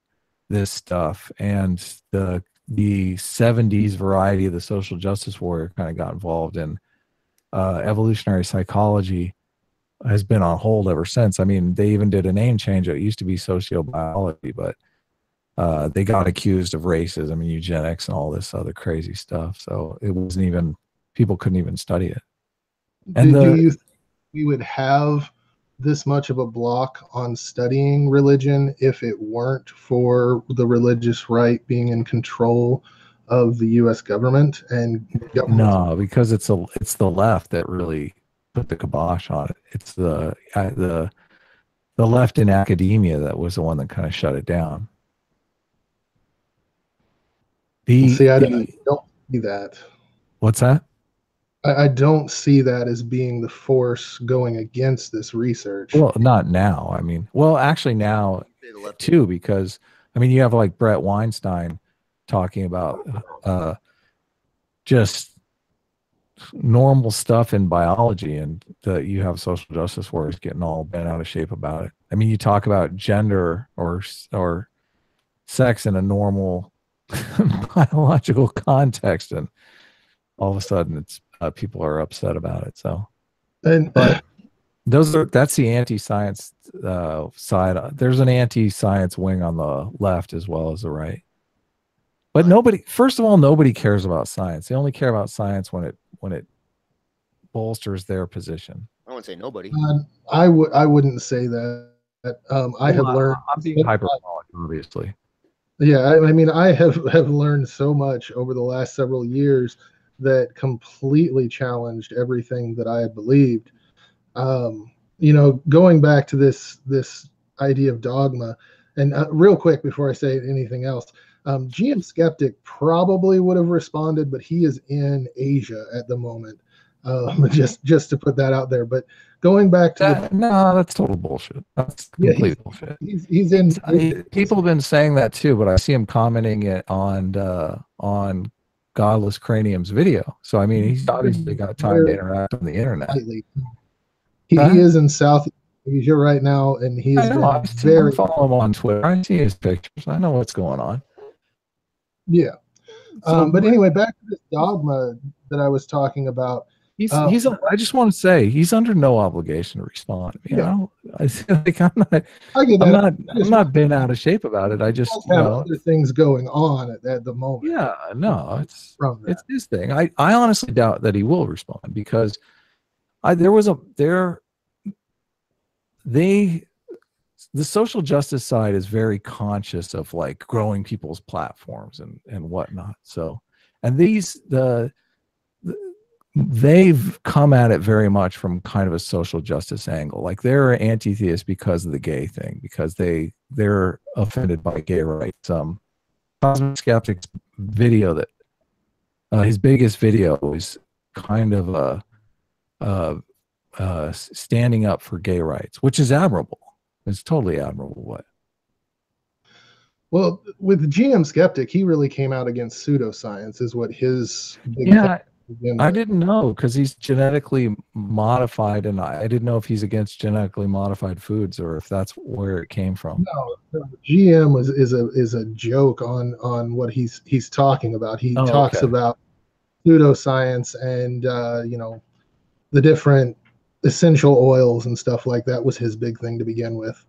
this stuff, and the 70s variety of the social justice warrior kind of got involved in evolutionary psychology. Has been on hold ever since. I mean, they even did a name change. It used to be sociobiology, but they got accused of racism and eugenics and all this other crazy stuff. So it wasn't even, people couldn't even study it. And do you think we would have this much of a block on studying religion if it weren't for the religious right being in control of the U.S. government and government? No, because it's the left that really put the kibosh on it. It's the left in academia that was the one that kind of shut it down. See, I don't see that. What's that? I don't see that as being the force going against this research. Well, not now. I mean, well, actually now too, because I mean, you have like Brett Weinstein talking about just normal stuff in biology, and you have social justice warriors getting all bent out of shape about it. I mean, you talk about gender or sex in a normal biological context, and all of a sudden it's people are upset about it. So, but that's the anti-science side. There's an anti-science wing on the left as well as the right. But first of all, nobody cares about science. They only care about science when it bolsters their position. I wouldn't say nobody. I wouldn't say that. I have learned. I'm being hyperbolic, obviously. Yeah, I mean, I have learned so much over the last several years that completely challenged everything that I had believed. Going back to this idea of dogma, and real quick before I say anything else, GM Skeptic probably would have responded, but he is in Asia at the moment. Just to put that out there. But going back to no, that's total bullshit. That's complete bullshit. He's in. People have been saying that too, but I see him commenting it on Godless Cranium's video. So I mean, he's obviously got time to interact on the internet. He is in South Asia right now, and he is very. I follow him on Twitter. I see his pictures. I know what's going on. Yeah. But anyway, back to this dogma that I was talking about. I just want to say he's under no obligation to respond. You know, I feel like I'm not been out of shape about it. I just have other things going on at the moment. Yeah, no, it's his thing. I honestly doubt that he will respond because the social justice side is very conscious of like growing people's platforms and whatnot. So, and they've come at it very much from kind of a social justice angle. Like they're anti-theist because of the gay thing, because they're offended by gay rights. Cosmic Skeptic's video that his biggest video is kind of standing up for gay rights, which is admirable. It's totally admirable. What? Well, with GM Skeptic, he really came out against pseudoscience, is what his I didn't know, because he's genetically modified, and I didn't know if he's against genetically modified foods or if that's where it came from. No, GM is a joke on what he's talking about. He talks about pseudoscience and the different essential oils and stuff like that was his big thing to begin with.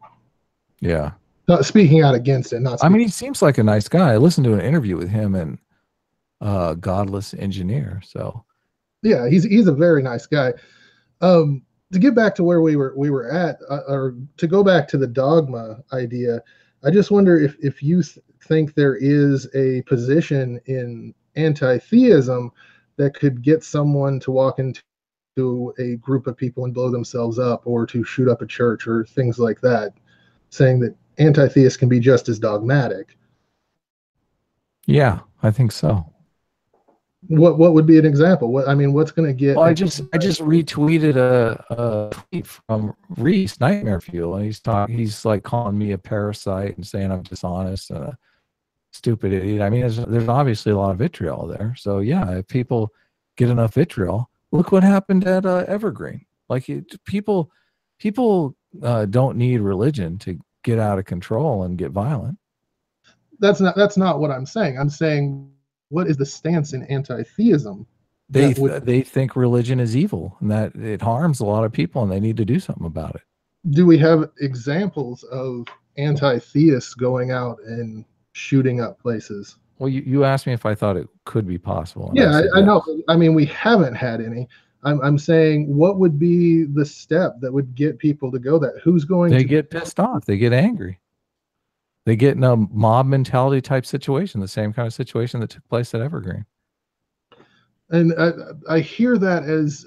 Yeah. Speaking out against it, not. I mean, he seems like a nice guy. I listened to an interview with him and Godless Engineer. So yeah, he's a very nice guy. To get back to where we were at, or to go back to the dogma idea, I just wonder if you think there is a position in anti-theism that could get someone to walk into a group of people and blow themselves up, or to shoot up a church or things like that, saying that anti-theists can be just as dogmatic. Yeah, I think so. What would be an example? What's going to get? Well, I just retweeted a tweet from Reese, Nightmare Fuel, and he's like calling me a parasite and saying I'm dishonest and a stupid idiot. I mean, there's obviously a lot of vitriol there. So yeah, if people get enough vitriol, look what happened at Evergreen. Like people don't need religion to get out of control and get violent. That's not what I'm saying. I'm saying, what is the stance in anti-theism? They think religion is evil and that it harms a lot of people and they need to do something about it. Do we have examples of anti-theists going out and shooting up places? Well, you asked me if I thought it could be possible. Yeah, I know. I mean, we haven't had any. I'm saying, what would be the step that would get people to go that? Who's going to... They get pissed off. They get angry. They get in a mob mentality type situation, the same kind of situation that took place at Evergreen. And I hear that as,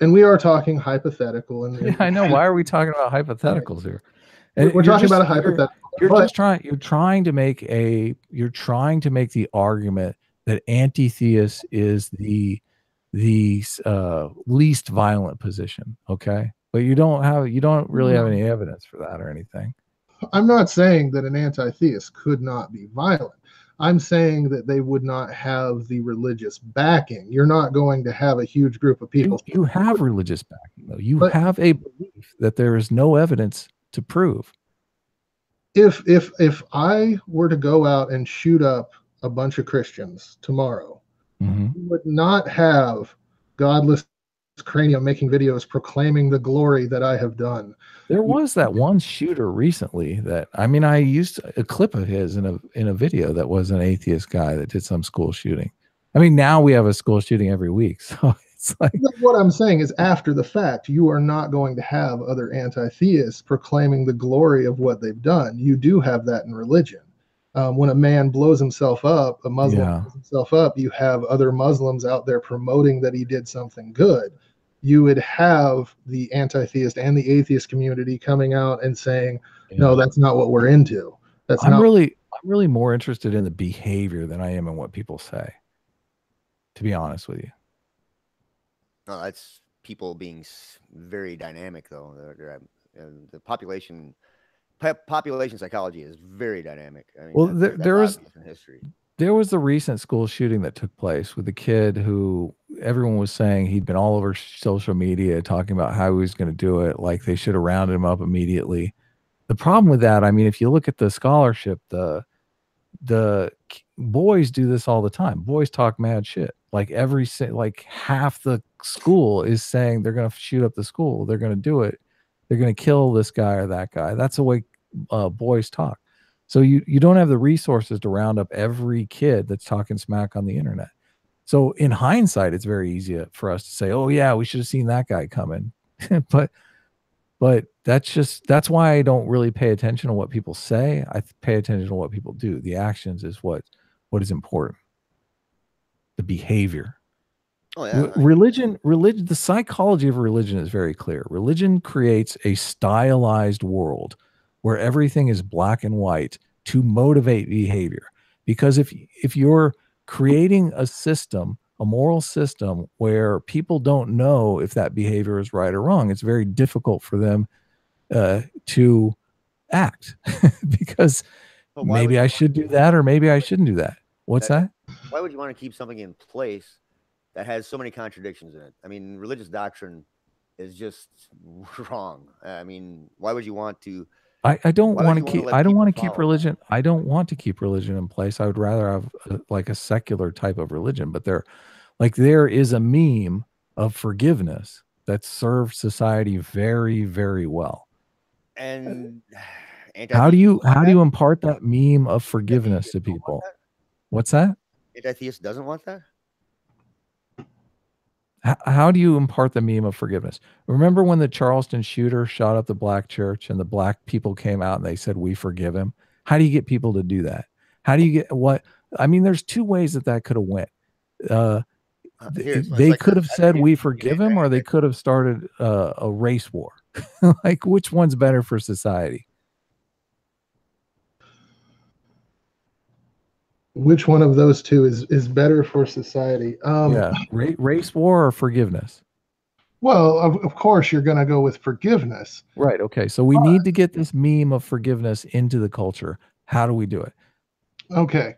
and we are talking hypothetical. And yeah, I know. Why are we talking about hypotheticals here? And we're talking about a hypothetical. You're trying to make the argument that anti-theist is the least violent position. Okay. But you don't really have any evidence for that or anything. I'm not saying that an anti-theist could not be violent. I'm saying that they would not have the religious backing. You're not going to have a huge group of people. You have religious backing, though. You have a belief that there is no evidence to prove. If I were to go out and shoot up a bunch of Christians tomorrow, you would not have Godless Cranium making videos proclaiming the glory that I have done. There was that one shooter recently that, I mean, I used a clip of his in a video that was an atheist guy that did some school shooting. I mean, now we have a school shooting every week. So it's like, what I'm saying is, after the fact, you are not going to have other anti-theists proclaiming the glory of what they've done. You do have that in religion. When a man blows himself up, a Muslim blows himself up, you have other Muslims out there promoting that he did something good. You would have the anti-theist and the atheist community coming out and saying, no, that's not what we're into. I'm really more interested in the behavior than I am in what people say, to be honest with you. No, that's people being very dynamic, though. The population psychology is very dynamic. I mean, well, there was the recent school shooting that took place with the kid who everyone was saying he'd been all over social media talking about how he was going to do it. Like they should have rounded him up immediately. The problem with that, I mean, if you look at the scholarship, the boys do this all the time. Boys talk mad shit. Like half the school is saying they're going to shoot up the school. They're going to do it. They're going to kill this guy or that guy. That's the way boys talk. So you don't have the resources to round up every kid that's talking smack on the internet. So in hindsight, it's very easy for us to say, oh yeah, we should have seen that guy coming. but that's why I don't really pay attention to what people say. I pay attention to what people do. The actions is what is important. The behavior. Oh, yeah. Religion, the psychology of religion is very clear. Religion creates a stylized world where everything is black and white to motivate behavior. Because if you're creating a system, a moral system where people don't know if that behavior is right or wrong, it's very difficult for them to act because maybe I should do that or maybe I shouldn't do that. What's that? Why would you want to keep something in place that has so many contradictions in it. I mean, religious doctrine is just wrong. I mean, why would you want to? I don't Why would want to you want to keep let I don't people want to keep follow that? religion. I don't want to keep religion in place. I would rather have like a secular type of religion. But there is a meme of forgiveness that serves society very, very well. And How do anti-theists you want that? impart that meme of forgiveness Anti-theists to don't want people? that. What's that? Anti-theist doesn't want that. How do you impart the meme of forgiveness? Remember when the Charleston shooter shot up the black church and the black people came out and they said, we forgive him? How do you get people to do that? How do you get what? I mean, there's two ways that could have went. Here's it's They like could this. have said, we forgive him, or they could have started a race war. Like, which one's better for society? Which one of those two is better for society? Yeah. Race war or forgiveness? Well, of course, you're going to go with forgiveness. Right. Okay. So we need to get this meme of forgiveness into the culture. How do we do it? Okay.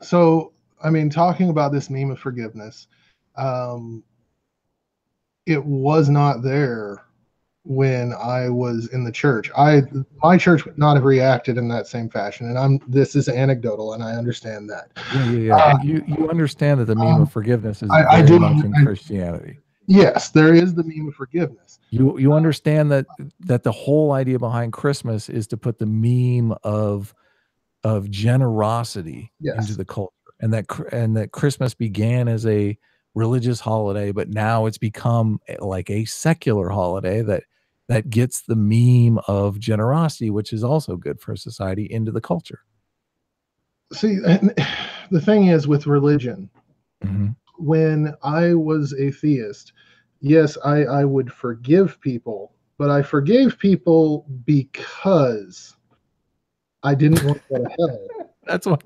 So, I mean, talking about this meme of forgiveness, it was not there when I was in the church. My church would not have reacted in that same fashion. And this is anecdotal, and I understand that. Yeah. And you understand that the meme of forgiveness is I very do. much in Christianity. Yes, there is the meme of forgiveness. You understand that the whole idea behind Christmas is to put the meme of generosity into the culture, and that Christmas began as a religious holiday, but now it's become like a secular holiday that gets the meme of generosity, which is also good for society, into the culture. See, the thing is with religion, when I was a theist, yes, I would forgive people, but I forgave people because I didn't want to go to hell. That's what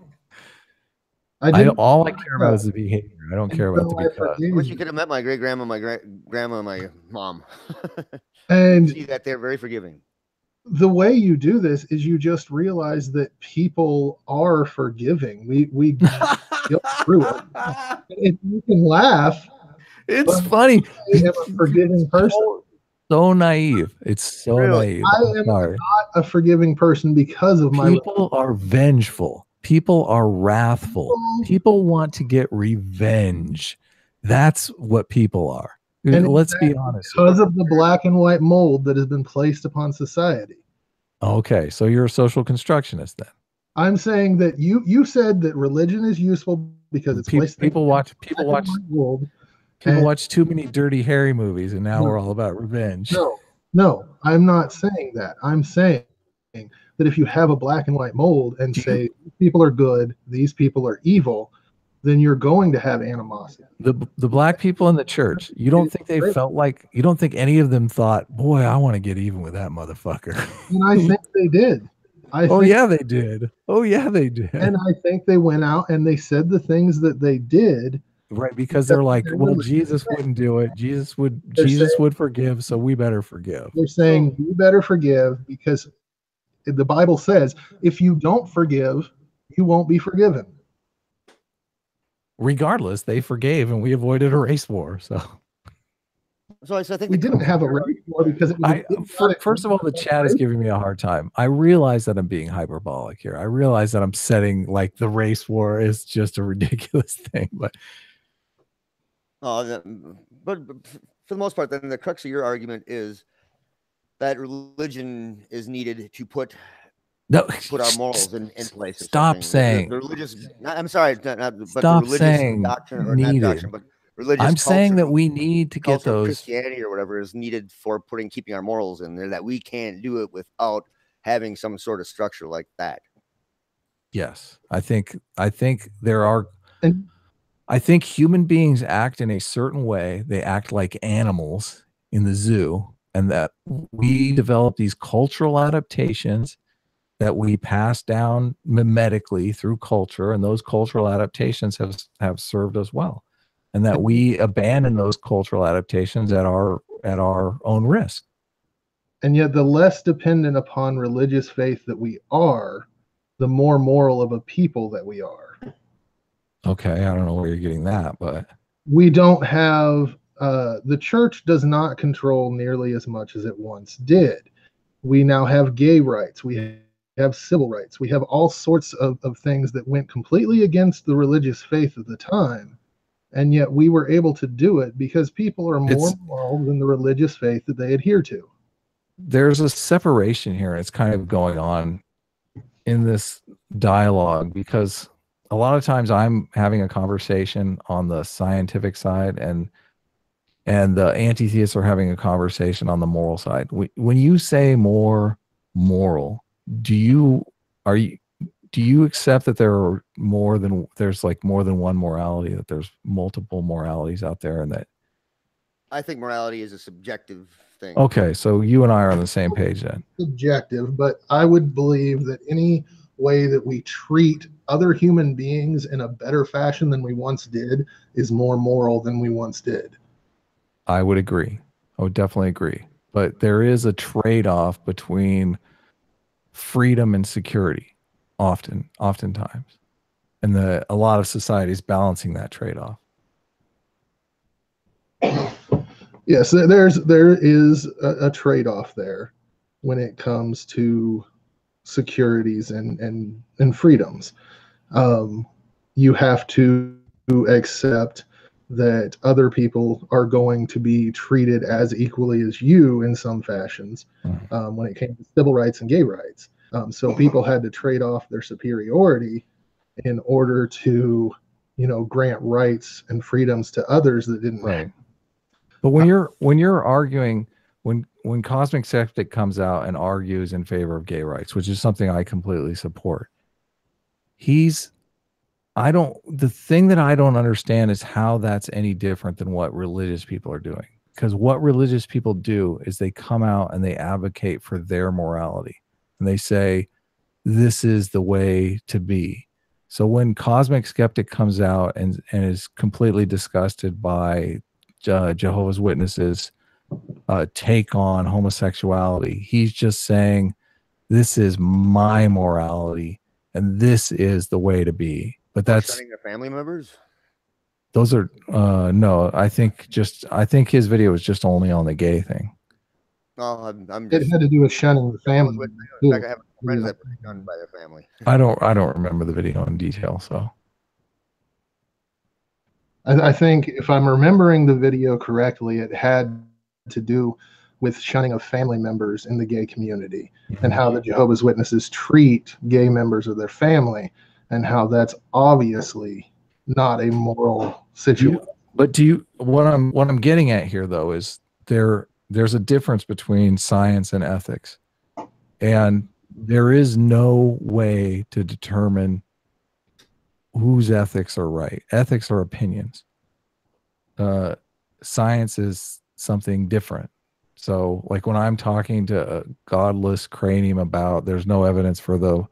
all I care about is the behavior. I don't care about the because. I wish you could have met my great grandma, grandma, my mom. And see that they're very forgiving. The way you do this is you just realize that people are forgiving. We go through it. You can laugh. It's funny. I am a forgiving person. So naive. It's so naive. I am not a forgiving person because of my. People are vengeful. People are wrathful. People want to get revenge. That's what people are. And let's be honest. Because of the black and white mold that has been placed upon society. Okay, so you're a social constructionist then. I'm saying that you said that religion is useful because it's placed. People watch too many Dirty Harry movies, and now we're all about revenge. No, I'm not saying that. I'm saying that if you have a black and white mold and say these people are good, these people are evil, then you're going to have animosity. The black people in the church, you don't think they felt like, you don't think any of them thought, boy, I want to get even with that motherfucker? And I think they did. Yeah, they did. Oh, yeah, they did. And I think they went out and they said the things that they did. Right, because they're like, well, Jesus wouldn't do it. Jesus would forgive, so we better forgive. They're saying you better forgive because the Bible says if you don't forgive, you won't be forgiven. Regardless, they forgave and we avoided a race war. So I think we didn't have a race war because first of all, the chat is giving me a hard time. I realize that I'm being hyperbolic here. I realize that I'm setting like the race war is just a ridiculous thing, but for the most part, then the crux of your argument is that religion is needed to put our morals in place. Stop saying the religious. I'm sorry, but stop the religious saying doctrine or needed. not doctrine, but religious. I'm saying that we need to get those. Christianity or whatever is needed for keeping our morals in there. That we can't do it without having some sort of structure like that. Yes, I think there are. I think human beings act in a certain way. They act like animals in the zoo, and that we develop these cultural adaptations that we pass down mimetically through culture, and those cultural adaptations have served us well, and that we abandon those cultural adaptations at our own risk. And yet, the less dependent upon religious faith that we are, the more moral of a people that we are. Okay, I don't know where you're getting that, but we don't have the church does not control nearly as much as it once did. We now have gay rights. We have civil rights. We have all sorts of things that went completely against the religious faith of the time. And yet we were able to do it because people are more moral than the religious faith that they adhere to. There's a separation here. It's kind of going on in this dialogue because a lot of times I'm having a conversation on the scientific side and the anti-theists are having a conversation on the moral side. When you say more moral, do you accept that there's more than one morality, that there's multiple moralities out there, and that I think morality is a subjective thing. Okay, so you and I are on the same page then. Subjective, but I would believe that any way that we treat other human beings in a better fashion than we once did is more moral than we once did. I would agree. I would definitely agree. But there is a trade-off between freedom and security, oftentimes. And a lot of societies balancing that trade-off. Yes, there is a trade-off there when it comes to securities and freedoms. You have to accept that other people are going to be treated as equally as you in some fashions when it came to civil rights and gay rights. So people had to trade off their superiority in order to, grant rights and freedoms to others that didn't. Right. But when you're arguing, when Cosmic Skeptic comes out and argues in favor of gay rights, which is something I completely support, the thing that I don't understand is how that's any different than what religious people are doing. Because what religious people do is they come out and they advocate for their morality. And they say, this is the way to be. So when Cosmic Skeptic comes out and is completely disgusted by Jehovah's Witnesses take on homosexuality, he's just saying, this is my morality and this is the way to be. But that's shunning their family members. Those are no. I think his video was just only on the gay thing. No, I'm just, it had to do with shunning the family. In fact, I have friends that were shunned by their family. I don't remember the video in detail. So I think if I'm remembering the video correctly, it had to do with shunning of family members in the gay community and how the Jehovah's Witnesses treat gay members of their family, and how that's obviously not a moral situation. What I'm getting at here though is there's a difference between science and ethics, and there is no way to determine whose ethics are right. Ethics are opinions. Science is something different. So like when I'm talking to Godless Cranium about there's no evidence for the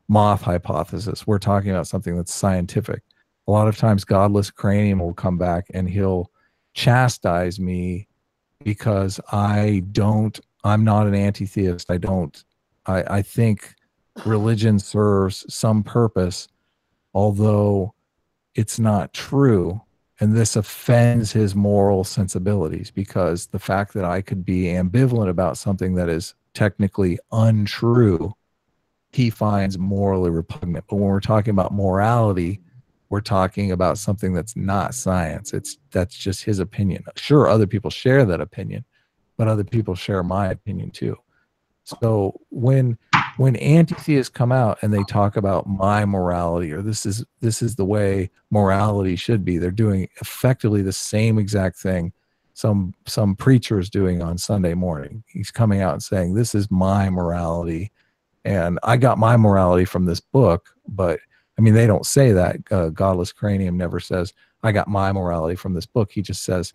moth hypothesis, we're talking about something that's scientific. A lot of times Godless Cranium will come back and he'll chastise me because I'm not an anti-theist. I think religion serves some purpose, although it's not true. And this offends his moral sensibilities, because the fact that I could be ambivalent about something that is technically untrue, he finds morally repugnant. But when we're talking about morality, we're talking about something that's not science. That's just his opinion. Sure, other people share that opinion, but other people share my opinion too. So when anti-theists come out and they talk about my morality, or this is the way morality should be, they're doing effectively the same exact thing some preacher is doing on Sunday morning. He's coming out and saying, this is my morality, and I got my morality from this book. But I mean, they don't say that. Godless Cranium never says, I got my morality from this book. He just says,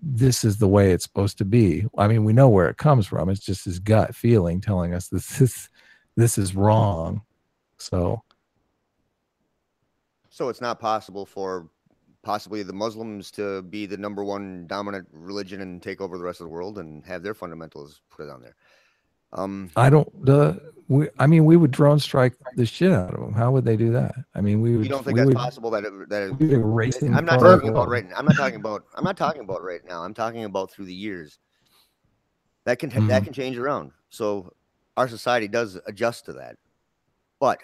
this is the way it's supposed to be. I mean, we know where it comes from. It's just his gut feeling telling us this is wrong. So it's not possible for possibly the Muslims to be the #1 dominant religion and take over the rest of the world and have their fundamentals put on there. I don't. I mean, we would drone strike the shit out of them. How would they do that? I mean, we would. You don't think we that's would, possible? we'd erase them I'm not from the talking about world. right now. I'm not talking about right now. I'm talking about through the years. That can change around. So our society does adjust to that. But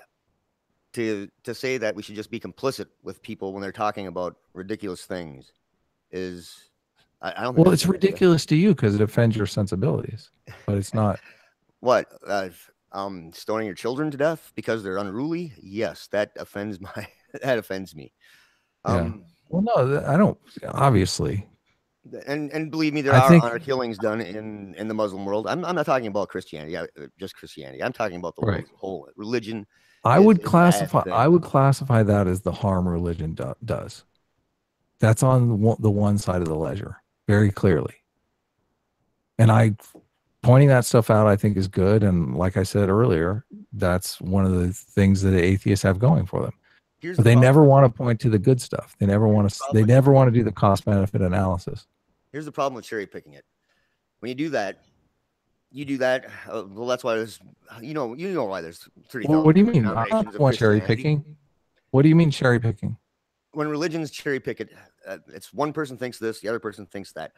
to say that we should just be complicit with people when they're talking about ridiculous things is, I don't think. Well, it's ridiculous to you because it offends your sensibilities, but it's not. What? Stoning your children to death because they're unruly? Yes, that offends that offends me. Yeah. Well, no, I don't. Obviously. And believe me, there are honor killings done in the Muslim world. I'm not talking about Christianity, just Christianity. I'm talking about the whole religion. I would classify that as the harm religion does. That's on the one side of the ledger, very clearly. And pointing that stuff out, I think, is good. And like I said earlier, that's one of the things that the atheists have going for them. But they never want to point to the good stuff. They never want to. They never want to do the cost benefit analysis. Here's the problem with cherry picking it. When you do that. Well, that's why there's, you know why there's 30,000. Well, what do you mean? I don't want cherry picking. What do you mean cherry picking? When religions cherry pick it, it's one person thinks this, the other person thinks that.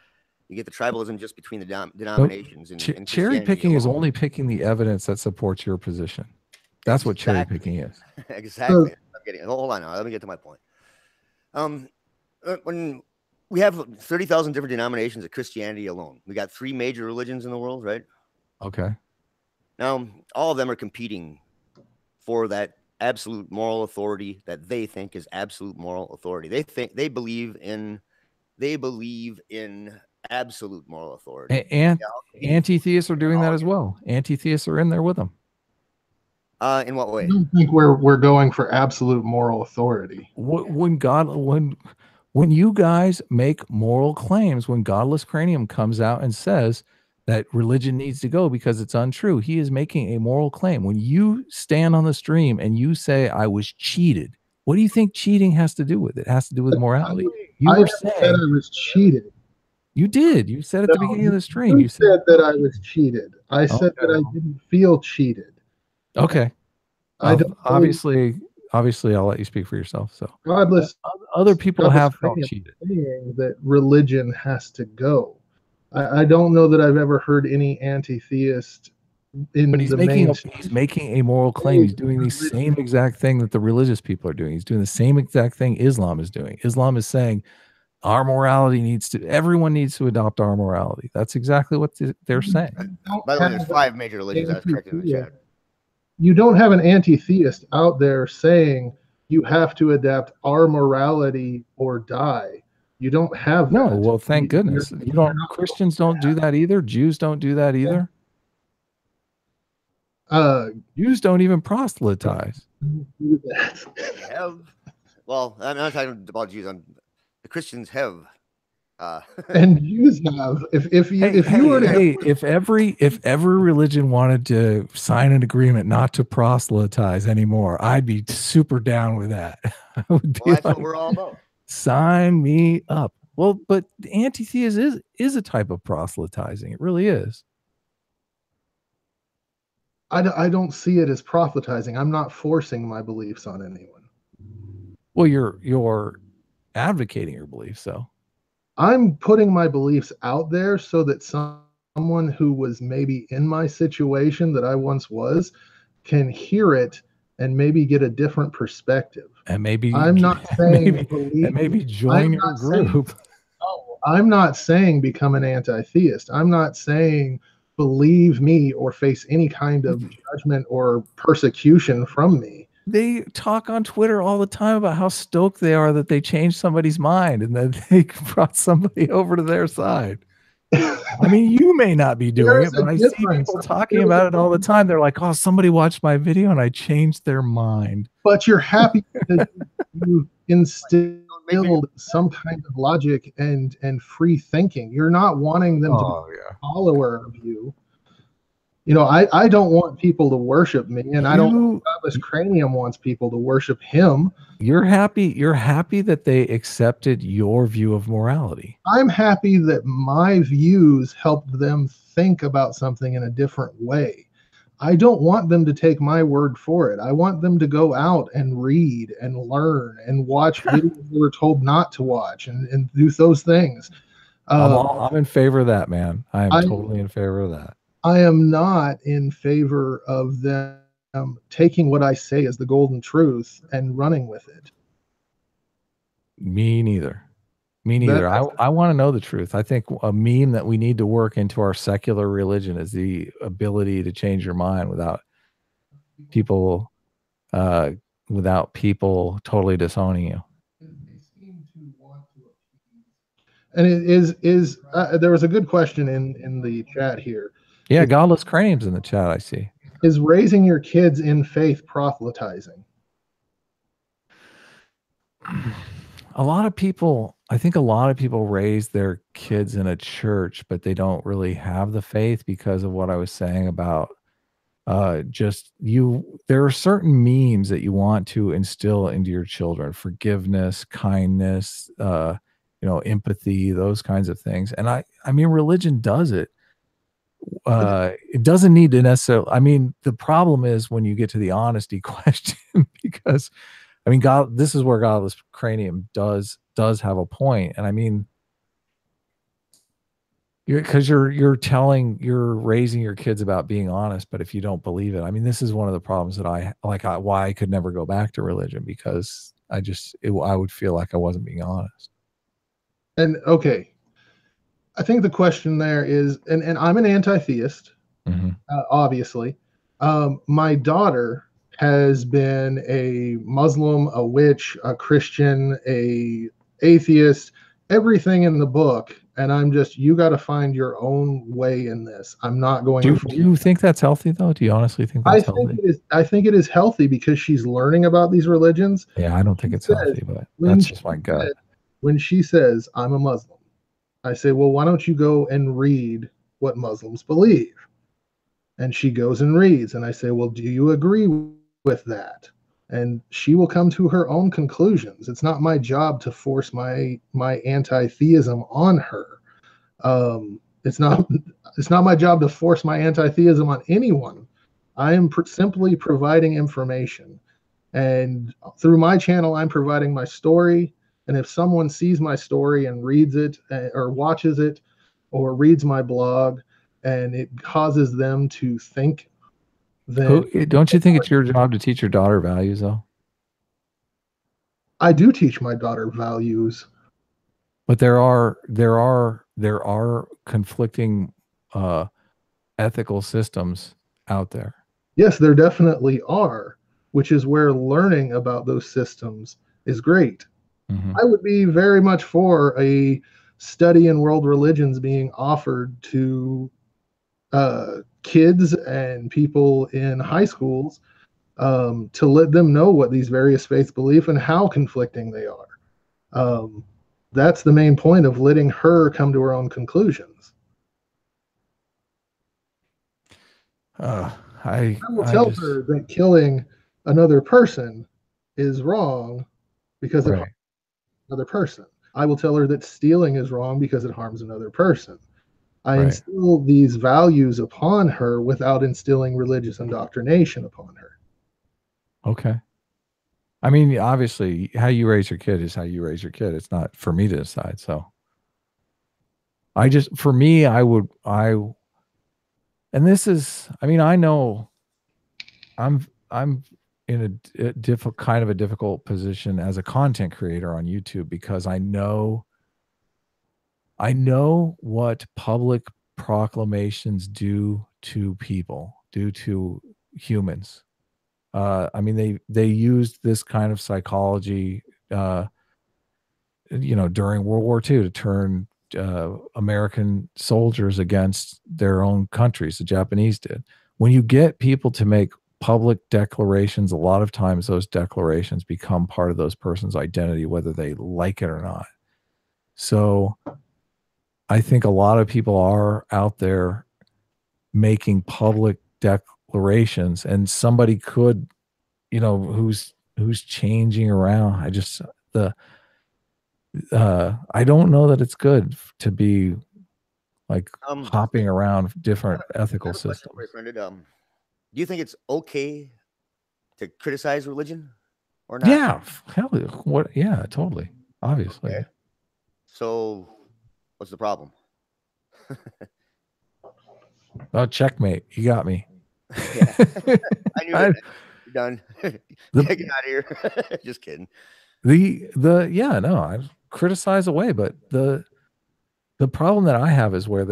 You get the tribalism just between the denominations. And cherry picking is only picking the evidence that supports your position. That's what cherry picking is. Exactly. I'm getting it. Hold on now. Let me get to my point. When we have 30,000 different denominations of Christianity alone, we got 3 major religions in the world, right? Okay. Now, all of them are competing for that absolute moral authority that they think is absolute moral authority. They believe in absolute moral authority. And anti-theists are doing that as well. Anti-theists are in there with them. In what way? I don't think we're going for absolute moral authority. When you guys make moral claims, when Godless Cranium comes out and says that religion needs to go because it's untrue, he is making a moral claim. When you stand on the stream and you say, I was cheated, what do you think cheating has to do with it? It has to do with morality. I said I was cheated. You did. You said at the beginning of the stream. You said that I was cheated. I said that I didn't feel cheated. Okay. Obviously, I'll let you speak for yourself. So Godless, other people have felt cheated. Saying that religion has to go. I don't know that I've ever heard any anti-theist but he's making a moral claim. He's doing the same exact thing that the religious people are doing. He's doing the same exact thing Islam is doing. Islam is saying our morality everyone needs to adopt our morality. That's exactly what they're saying. By the way, there's 5 major religions. I was corrected in the chat. You don't have an anti-theist out there saying you have to adapt our morality or die. You don't have that. No, well, thank goodness. Christians don't do that either. Jews don't do that either. Jews don't even proselytize. Well, I'm not talking about Jews. The Christians have. And Jews have. If every religion wanted to sign an agreement not to proselytize anymore, I'd be super down with that. I would be that's what we're all about. Sign me up. Well, but anti-theism is a type of proselytizing. It really is. I don't see it as proselytizing. I'm not forcing my beliefs on anyone. Well, you're advocating your beliefs, so. I'm putting my beliefs out there so that someone who was maybe in my situation that I once was can hear it and maybe get a different perspective. And maybe I'm not saying maybe join your group. I'm not saying become an anti-theist. I'm not saying believe me or face any kind of judgment or persecution from me. They talk on Twitter all the time about how stoked they are that they changed somebody's mind and that they brought somebody over to their side. I mean, you may not be doing it, but I see people talking about it all the time. They're like, oh, somebody watched my video and I changed their mind. But you're happy that you instilled some kind of logic and free thinking. You're not wanting them to be a follower of you. You know, I don't want people to worship me, and I don't think Godless Cranium wants people to worship him. You're happy that they accepted your view of morality. I'm happy that my views helped them think about something in a different way. I don't want them to take my word for it. I want them to go out and read and learn and watch videos they were told not to watch and do those things. I'm in favor of that, man. I am totally in favor of that. I am not in favor of them taking what I say as the golden truth and running with it. Me neither. Me neither. I want to know the truth. I think a meme that we need to work into our secular religion is the ability to change your mind without people totally disowning you. And it is there was a good question in the chat here. Yeah, Godless Cranium's in the chat, I see. Is raising your kids in faith proselytizing? I think a lot of people raise their kids in a church, but they don't really have the faith because of what I was saying about there are certain memes that you want to instill into your children: forgiveness, kindness, empathy, those kinds of things. And I mean, religion does it. It doesn't need to necessarily, I mean, the problem is when you get to the honesty question, because I mean, this is where Godless Cranium does have a point. And I mean, because you're raising your kids about being honest, but if you don't believe it, I mean, this is one of the problems that why I could never go back to religion, because I would feel like I wasn't being honest. And okay, I think the question there is, and I'm an anti-theist, obviously. My daughter has been a Muslim, a witch, a Christian, a atheist, everything in the book. And I'm just, you got to find your own way in this. I'm not going to. Do you think that's healthy, though? Do you honestly think that's healthy? I think it is healthy because she's learning about these religions. Yeah, I don't think it's healthy, but that's just my gut. When she says, I'm a Muslim, I say, well, why don't you go and read what Muslims believe? And she goes and reads. And I say, well, do you agree with that? And she will come to her own conclusions. It's not my job to force my anti-theism on her. It's not my job to force my anti-theism on anyone. I am simply providing information. And through my channel, I'm providing my story. And if someone sees my story and reads it or watches it or reads my blog and it causes them to think, then don't you think it's your job to teach your daughter values, though? I do teach my daughter values. But there are conflicting ethical systems out there. Yes, there definitely are, which is where learning about those systems is great. I would be very much for a study in world religions being offered to kids and people in high schools to let them know what these various faiths believe and how conflicting they are. That's the main point of letting her come to her own conclusions. I will tell her that killing another person is wrong because it harms another person. I will tell her that stealing is wrong because it harms another person. I instill these values upon her without instilling religious indoctrination upon her. Okay. I mean, obviously, how you raise your kid is how you raise your kid. It's not for me to decide. So for me, and this is, I mean, I know I'm in a difficult position as a content creator on YouTube, because I know what public proclamations do to people, do to humans. I mean, they used this kind of psychology, during World War II to turn American soldiers against their own countries. The Japanese did. When you get people to make public declarations, a lot of times those declarations become part of those person's identity, whether they like it or not. So I think a lot of people are out there making public declarations, and somebody could, you know, who's changing around. I don't know that it's good to be like hopping around different ethical systems. Do you think it's okay to criticize religion or not? Yeah, hell, what? Yeah, totally, obviously. Okay. So, what's the problem? Oh, checkmate! You got me. Yeah, I knew that. You're done. Get out of here. Just kidding. Yeah, no, I criticize away, but the problem that I have is where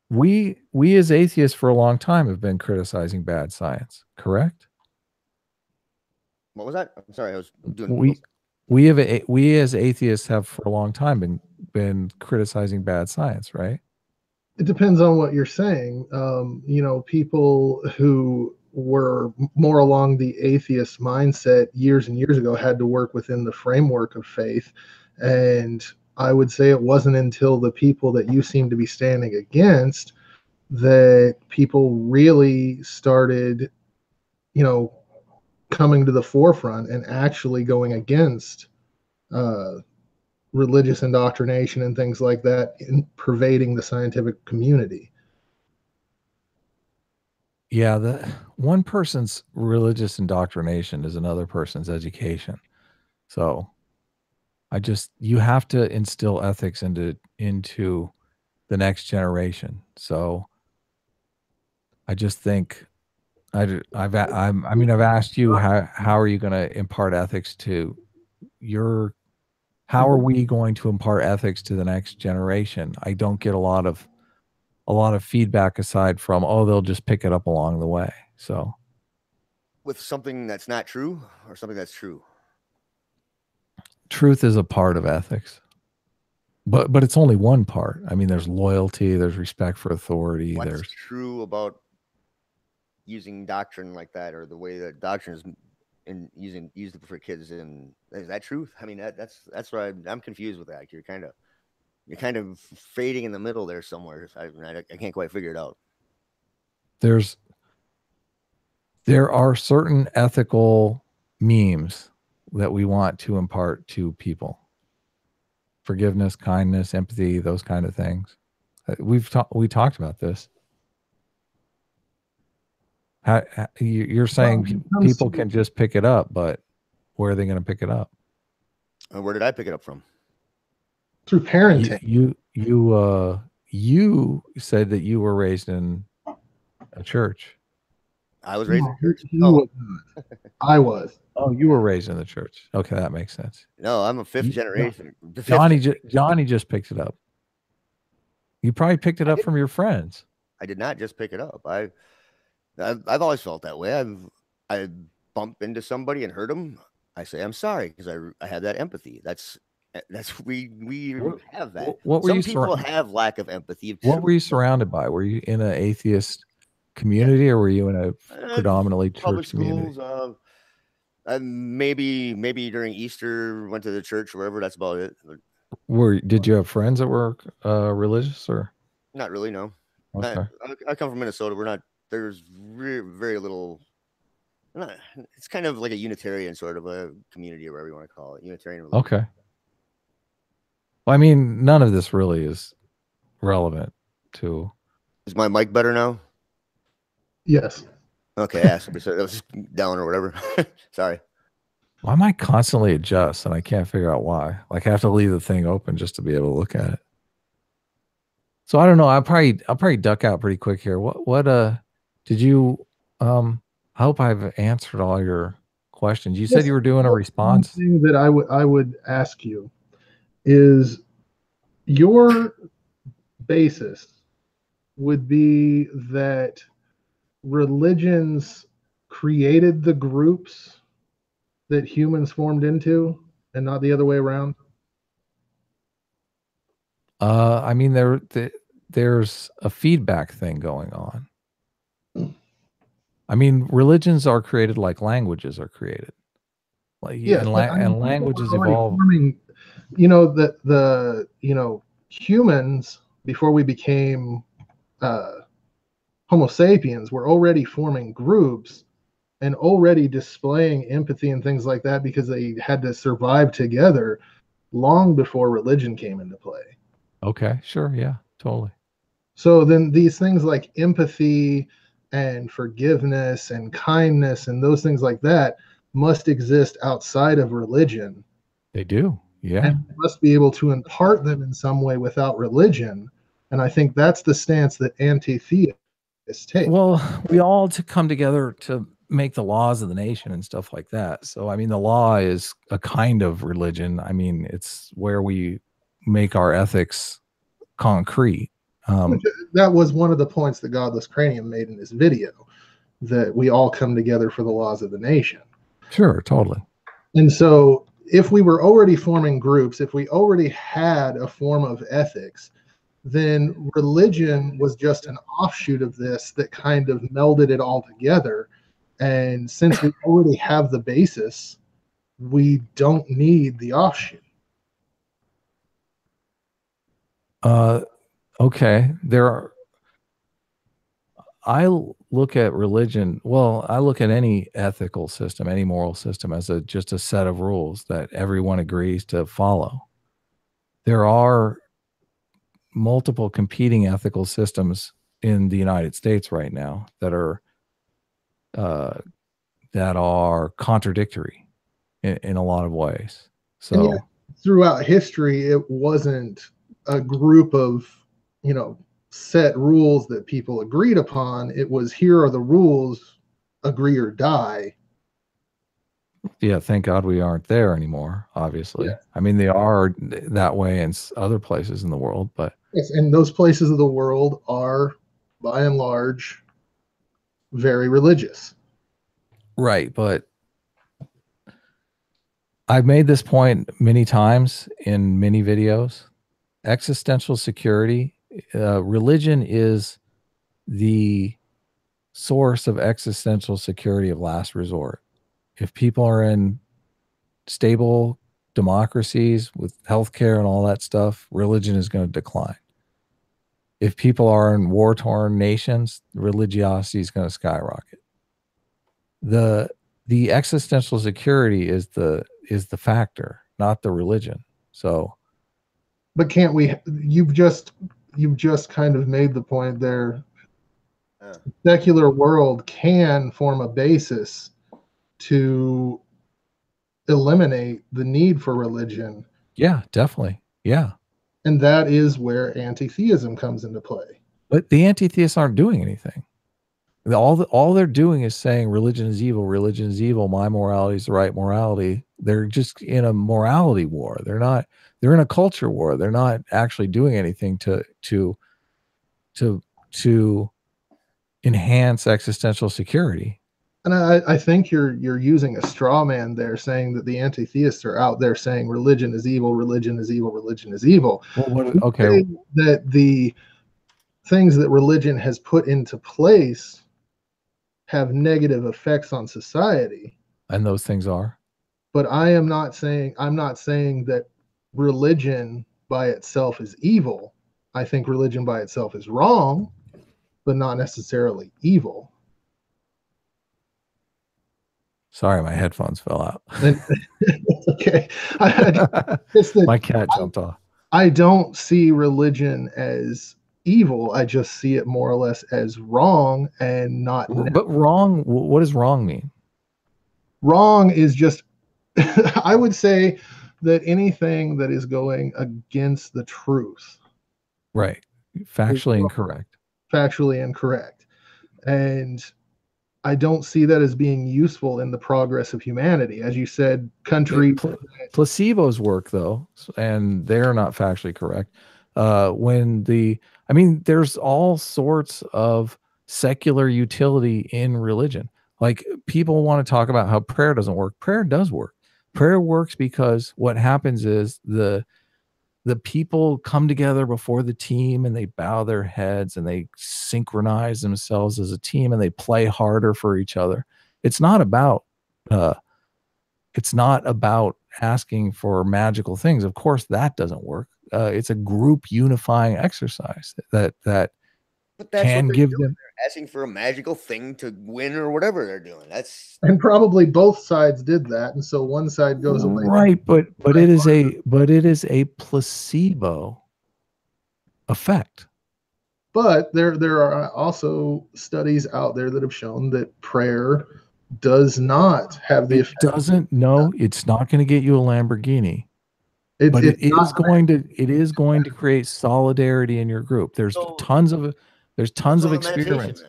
we as atheists for a long time have been criticizing bad science, correct? What was that? I'm sorry, I was doing. We as atheists have for a long time been criticizing bad science, right? It depends on what you're saying. You know, people who were more along the atheist mindset years and years ago had to work within the framework of faith. And I would say it wasn't until the people that you seem to be standing against that people really started, you know, coming to the forefront and actually going against religious indoctrination and things like that in pervading the scientific community. Yeah, the one person's religious indoctrination is another person's education. So you have to instill ethics into the next generation. So I just think I've asked you how are you going to impart ethics to how are we going to impart ethics to the next generation? I don't get a lot of feedback aside from, oh, they'll just pick it up along the way. So with something that's not true or something that's true? Truth is a part of ethics. But it's only one part. I mean, there's loyalty, there's respect for authority. What's true about using doctrine like that, or the way that doctrine is used for kids? And is that truth? I mean, that's why I'm confused with that. You're kind of fading in the middle there somewhere. I can't quite figure it out. There are certain ethical memes that we want to impart to people. Forgiveness, kindness, empathy, those kind of things. We talked about this. You're saying people can just pick it up, but where are they going to pick it up? Where did I pick it up from? Through parenting. You said that you were raised in a church. I was raised in a church. I was. Oh, you were raised in the church. Okay, that makes sense. No, I'm a fifth generation. Johnny just picked it up. You probably picked it up from your friends. I did not just pick it up. I've always felt that way. I bump into somebody and hurt them. I say I'm sorry because I have that empathy. That's we have that. Some people have lack of empathy. What were you surrounded by? Were you in an atheist community, or were you in a predominantly public church schools? community? Maybe during Easter went to the church or whatever. That's about it. Did you have friends that were religious, or not really? No. Okay. I come from Minnesota. We're not. There's very little. It's kind of like a Unitarian sort of a community, or whatever you want to call it. Unitarian religion. Okay. Well, I mean, none of this really is relevant to. Is my mic better now? Yes. Okay, yeah, so that was just down or whatever. Sorry. Why am I constantly adjust and I can't figure out why? Like I have to leave the thing open just to be able to look at it. So I don't know. I'll probably duck out pretty quick here. What did you I hope I've answered all your questions. You said you were doing a response. One thing that I would ask you is your basis would be that religions created the groups that humans formed into and not the other way around? I mean, there's a feedback thing going on. I mean, religions are created like languages are created. Like, yes, and languages evolve. You know, the humans, before we became Homo sapiens, were already forming groups and already displaying empathy and things like that because they had to survive together long before religion came into play. Okay, sure, yeah, totally. So then these things like empathy and forgiveness and kindness and those things like that must exist outside of religion. They do, yeah. And must be able to impart them in some way without religion. And I think that's the stance that anti-theists take. Well, we all to come together to make the laws of the nation and stuff like that. So, I mean, the law is a kind of religion. I mean, it's where we make our ethics concrete. That was one of the points that Godless Cranium made in his video, that we all come together for the laws of the nation. Sure, totally. And so if we were already forming groups, if we already had a form of ethics, then religion was just an offshoot of this that kind of melded it all together. And since we already have the basis, we don't need the offshoot. Okay. I look at religion, well, I look at any ethical system, any moral system as just a set of rules that everyone agrees to follow. There are multiple competing ethical systems in the United States right now that are contradictory in a lot of ways. So yet, throughout history, it wasn't a group of, set rules that people agreed upon. It was, here are the rules, agree or die. Yeah, thank God we aren't there anymore, obviously. Yeah. I mean, they are that way in other places in the world, but yes, and those places of the world are, by and large, very religious. Right, but I've made this point many times in many videos. Existential security, religion is the source of existential security of last resort. If people are in stable democracies with healthcare and all that stuff, religion is going to decline. If people are in war-torn nations, religiosity is going to skyrocket. The existential security is the factor, not the religion. So, but can't we? You've just kind of made the point there. Secular world can form a basis to eliminate the need for religion. Yeah, definitely. Yeah. And that is where anti-theism comes into play. But the anti-theists aren't doing anything. All they're doing is saying religion is evil, my morality is the right morality. They're just in a morality war. They're in a culture war. They're not actually doing anything to enhance existential security. And I think you're using a straw man there, saying that the anti-theists are out there saying religion is evil, religion is evil, religion is evil. Well, okay. That the things that religion has put into place have negative effects on society. And those things are. But I'm not saying that religion by itself is evil. I think religion by itself is wrong, but not necessarily evil. Sorry, my headphones fell out. Okay. My cat jumped off. I don't see religion as evil. I just see it more or less as wrong and not. But wrong, what does wrong mean? Wrong is just, I would say that anything that is going against the truth. Right. Factually incorrect. Factually incorrect. And I don't see that as being useful in the progress of humanity. As you said, placebos work though, and they're not factually correct. There's all sorts of secular utility in religion. Like, people want to talk about how prayer doesn't work. Prayer does work. Prayer works because what happens is the people come together before the team and they bow their heads and they synchronize themselves as a team and they play harder for each other. It's not about asking for magical things. Of course, that doesn't work. it's a group unifying exercise that But that's can what give doing. them They're asking for a magical thing to win or whatever they're doing. That's And probably both sides did that, and so one side goes away. right, but it is a placebo effect. But there are also studies out there that have shown that prayer does not have the effect. It's not going to get you a Lamborghini. But it is going to create solidarity in your group. There's tons of experiments.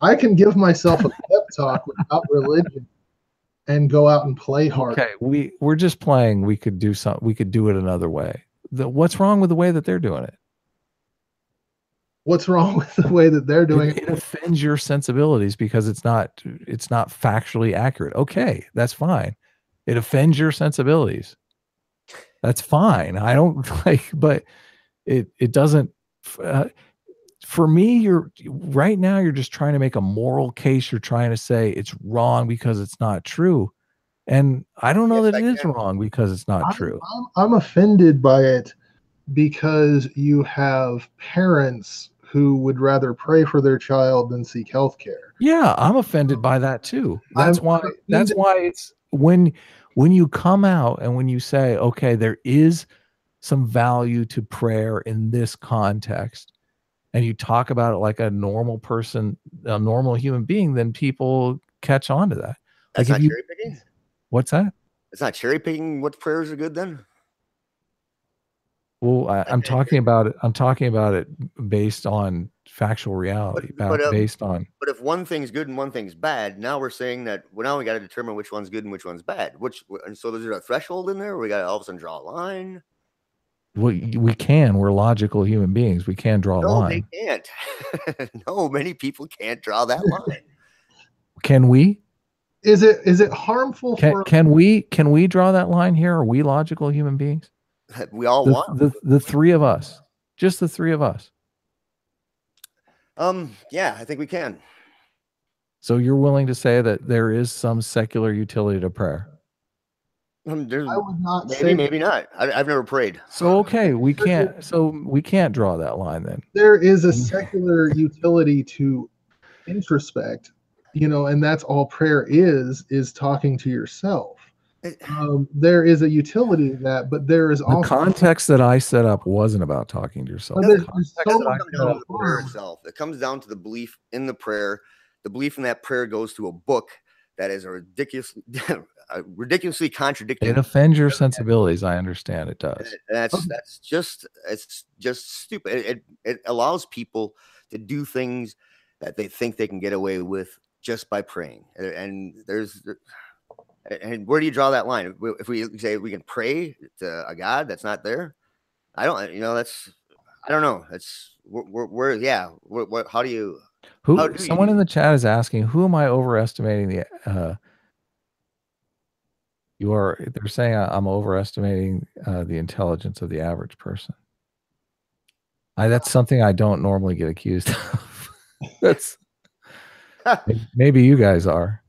I can give myself a pep talk without religion and go out and play hard. Okay, we're just playing. We could do it another way. What's wrong with the way that they're doing it? What's wrong with the way that they're doing it? It offends your sensibilities because it's not factually accurate. Okay, that's fine. It offends your sensibilities. That's fine. I don't but it doesn't. For me, you're just trying to make a moral case. You're trying to say it's wrong because it's not true, and I don't know that it is wrong because it's not true. I'm offended by it because you have parents who would rather pray for their child than seek health care. Yeah, I'm offended by that too. That's why it's when you come out and when you say, okay, there is some value to prayer in this context, and you talk about it like a normal person, a normal human being, then people catch on to that. That's like not cherry picking? What's that? It's not cherry picking what prayers are good then? Well, I'm talking about it. I'm talking about it based on factual reality. But if one thing's good and one thing's bad, now we're saying that now we got to determine which one's good and which one's bad. And so there's a threshold in there. We got to all of a sudden draw a line. We can. We're logical human beings. We can draw a line. They can't. No, many people can't draw that line. Can we? Is it harmful can we draw that line here? Are we logical human beings? We all want the three of us, just the three of us. Yeah, I think we can. So you're willing to say that there is some secular utility to prayer? I would not maybe not. I've never prayed. So okay, we can't. So we can't draw that line then. There is a secular utility to introspect, and that's all prayer is talking to yourself. There is a utility in that, but there is also the context that I set up wasn't about talking to yourself. It comes down to the belief in the prayer. The belief in that prayer goes to a book that is a ridiculously contradicting. It offends your sensibilities. I understand it does. It's just stupid. It allows people to do things that they think they can get away with just by praying. And where do you draw that line? If we say we can pray to a God that's not there, I don't know. How do you? Someone in the chat is asking, who am I overestimating? They're saying I'm overestimating the intelligence of the average person. That's something I don't normally get accused of. That's maybe you guys are.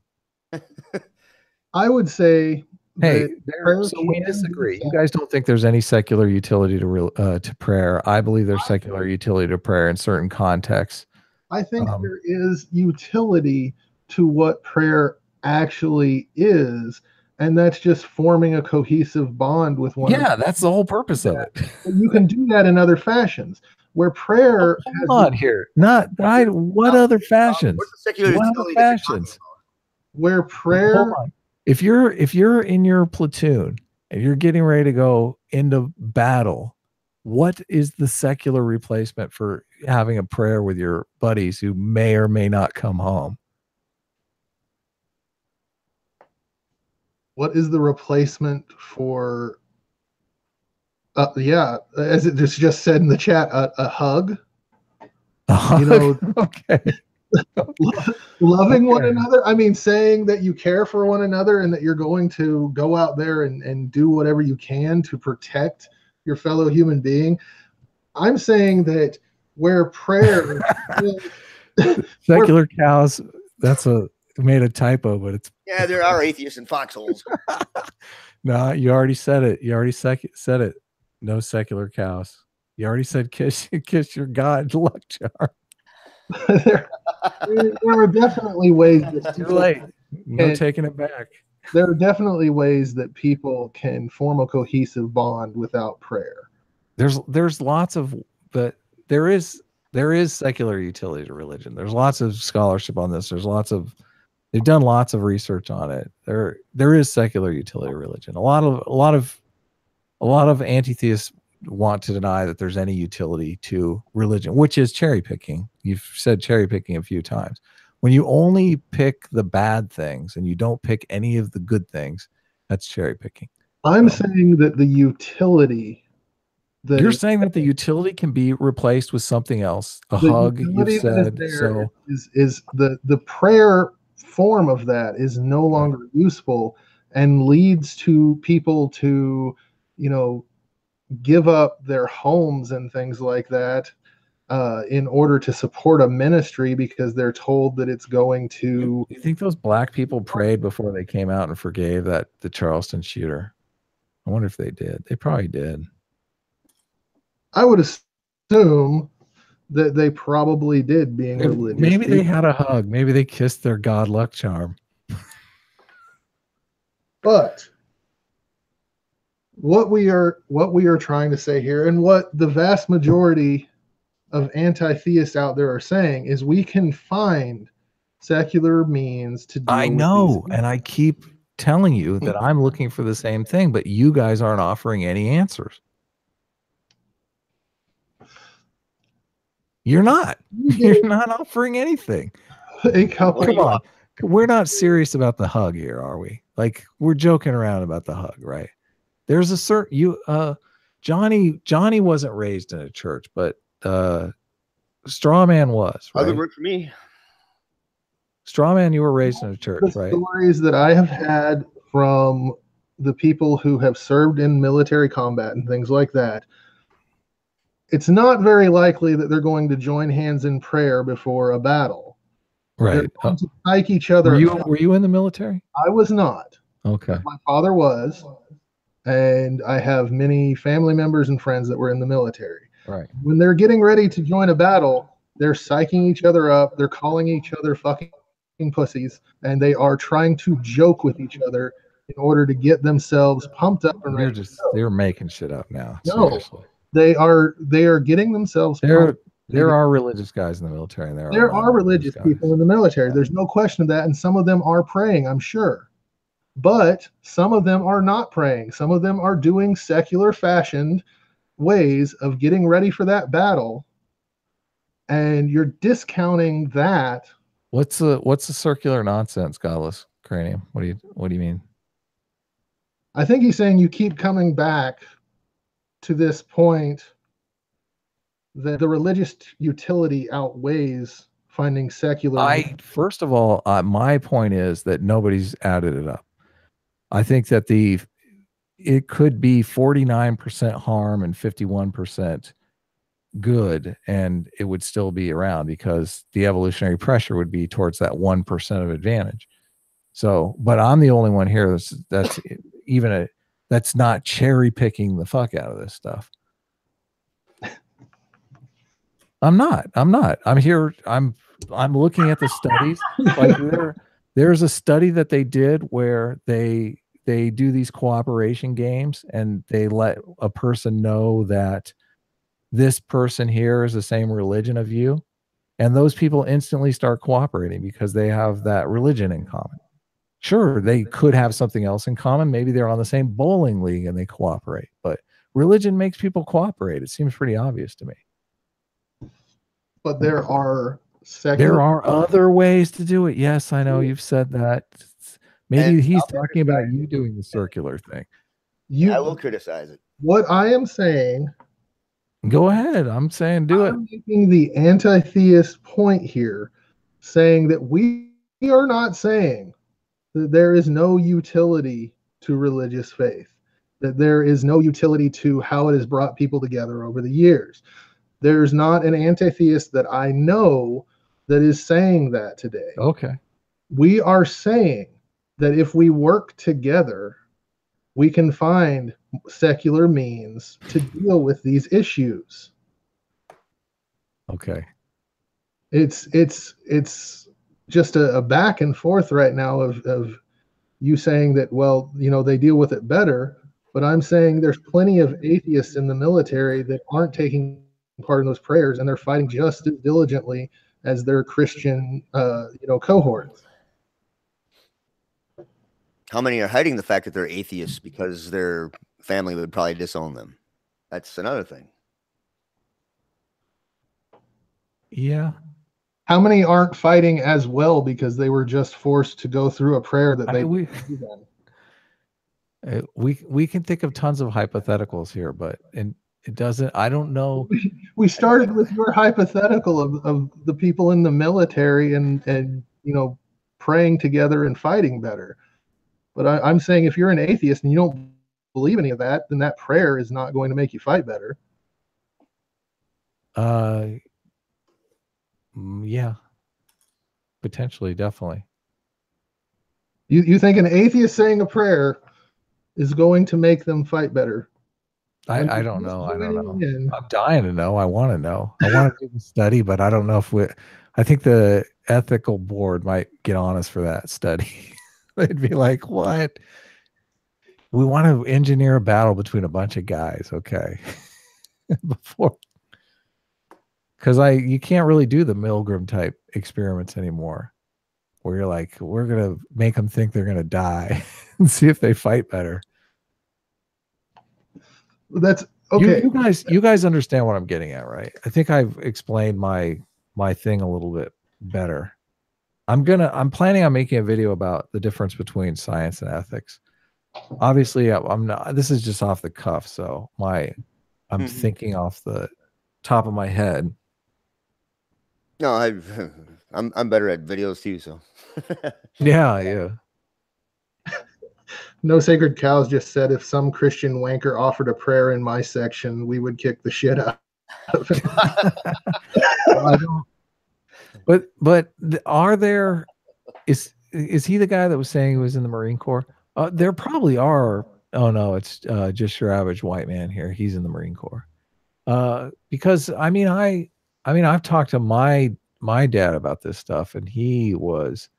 I would say, hey, so we disagree. You guys don't think there's any secular utility to prayer. I believe there's secular utility to prayer in certain contexts. I think there is utility to what prayer actually is, and that's just forming a cohesive bond with one another. Yeah, that's the whole purpose of it. You can do that in other fashions. Where prayer what other fashions? What's the secular utility? Fashions? Where prayer. If you're in your platoon and you're getting ready to go into battle, what is the secular replacement for having a prayer with your buddies who may or may not come home? What is the replacement for as it just said in the chat, a hug? Okay. Loving one another. I mean, saying that you care for one another and that you're going to go out there and do whatever you can to protect your fellow human being. I'm saying that where prayer secular cows, made a typo, but it's there are atheists in foxholes. No, you already said it. You already said it. No secular cows. You already said kiss your God luck charm. there are definitely ways that Too people late. No can, taking it back. there are definitely ways that people can form a cohesive bond without prayer. There's lots of, but there is secular utility to religion. There's lots of scholarship on this. They've done lots of research on it. There is secular utility to religion. A lot of anti-theists want to deny that there's any utility to religion, which is cherry picking. You've said cherry picking a few times. When you only pick the bad things and you don't pick any of the good things, that's cherry picking. I'm saying that the utility. You're saying that the utility can be replaced with something else. A hug, you've said. So is the prayer form of that is no longer useful and leads to people to, give up their homes and things like that in order to support a ministry because they're told that it's going to. You think those black people prayed before they came out and forgave the Charleston shooter? I wonder if they did. They probably did. I would assume that they probably did, being religious. Maybe they had a hug. Maybe they kissed their God luck charm. But what we are trying to say here, and what the vast majority of anti-theists out there are saying, is we can find secular means to deal I know, and I keep telling you that I'm looking for the same thing, but you guys aren't offering any answers. You're not. You're not offering anything. Come on. We're not serious about the hug here, are we? Like, we're joking around about the hug, right? There's a certain Johnny wasn't raised in a church, but Strawman was, right? Other work for me. Strawman, you were raised in a church, right? The stories that I have had from the people who have served in military combat and things like that, it's not very likely that they're going to join hands in prayer before a battle. Right. They're going to psych each other. Were you in the military? I was not. Okay. My father was, and I have many family members and friends that were in the military. Right. When they're getting ready to join a battle, they're psyching each other up. They're calling each other fucking pussies, and they are trying to joke with each other in order to get themselves pumped up. And you're making shit up now. No. Seriously. They are getting themselves. There are religious guys in the military, and there are religious people in the military. There's no question of that, and some of them are praying, I'm sure. But some of them are not praying. Some of them are doing secular fashioned ways of getting ready for that battle, and you're discounting that. What's the circular nonsense, Godless Cranium? What do you mean? I think he's saying you keep coming back to this point that the religious utility outweighs finding secular. First of all, my point is that nobody's added it up. I think that it could be 49% harm and 51% good, and it would still be around because the evolutionary pressure would be towards that 1% of advantage. So, but I'm the only one here that's not cherry picking the fuck out of this stuff. I'm not. I'm here. I'm looking at the studies. Like there's a study that they did where they do these cooperation games, and they let a person know that this person here is the same religion of you, and those people instantly start cooperating because they have that religion in common. Sure, they could have something else in common. Maybe they're on the same bowling league and they cooperate, but religion makes people cooperate. It seems pretty obvious to me. But there are other ways to do it. Yes, I know you've said that. Maybe he's talking about you doing the circular thing. I will criticize it. What I am saying. Go ahead. I'm saying do it. I'm making the anti-theist point here, saying that we are not saying that there is no utility to religious faith, that there is no utility to how it has brought people together over the years. There's not an anti-theist that I know that is saying that today. Okay. We are saying that if we work together, we can find secular means to deal with these issues. Okay. It's just a back and forth right now of you saying that, well, they deal with it better, but I'm saying there's plenty of atheists in the military that aren't taking part in those prayers, and they're fighting just as diligently as their Christian cohorts. How many are hiding the fact that they're atheists because their family would probably disown them? That's another thing. Yeah. How many aren't fighting as well because they were just forced to go through a prayer that we can think of tons of hypotheticals here, but it doesn't. I don't know. We started with your hypothetical of the people in the military and praying together and fighting better. But I'm saying if you're an atheist and you don't believe any of that, then that prayer is not going to make you fight better. Yeah, potentially, definitely. You think an atheist saying a prayer is going to make them fight better? I don't know. I don't know. I'm dying to know. I want to know. I want to do the study, but I don't know if I think the ethical board might get on us for that study. They'd be like, what? We want to engineer a battle between a bunch of guys. Okay. Because you can't really do the Milgram type experiments anymore, where you're like, we're going to make them think they're going to die and see if they fight better. That's okay. You guys understand what I'm getting at, right? I think I've explained my thing a little bit better. I'm planning on making a video about the difference between science and ethics. Obviously, I'm not. This is just off the cuff, so I'm thinking off the top of my head. No, I'm better at videos too. So yeah. No Sacred Cows just said if some Christian wanker offered a prayer in my section, we would kick the shit out of it. I don't. But are there? Is he the guy that was saying he was in the Marine Corps? There probably are. Oh no, it's just your average white man here. He's in the Marine Corps. Because I've talked to my dad about this stuff, and he was.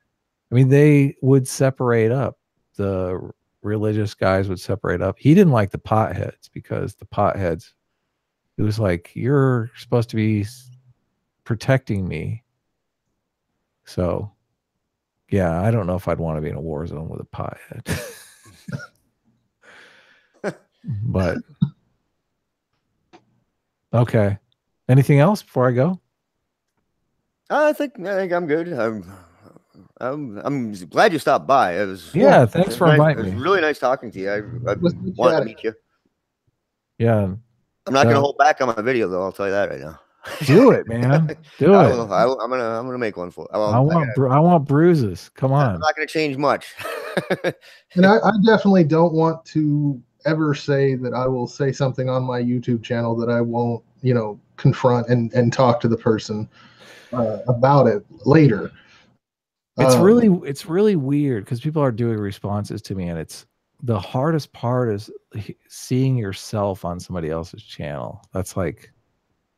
They would separate up. The religious guys would separate up. He didn't like the potheads because the potheads. It was like, you're supposed to be protecting me. So, yeah, I don't know if I'd want to be in a war zone with a pothead. But okay. Anything else before I go? I think I'm good. I'm glad you stopped by. It was thanks for inviting me. It was really nice talking to you. I wanted to meet you. Yeah. I'm not going to hold back on my video though. I'll tell you that right now. Do it, man. Do it. I'm gonna make one for. I want bruises. Come on. I'm not going to change much. And I definitely don't want to ever say that I will say something on my YouTube channel that I won't, confront and talk to the person about it later. It's really weird because people are doing responses to me, and it's the hardest part is seeing yourself on somebody else's channel. That's like,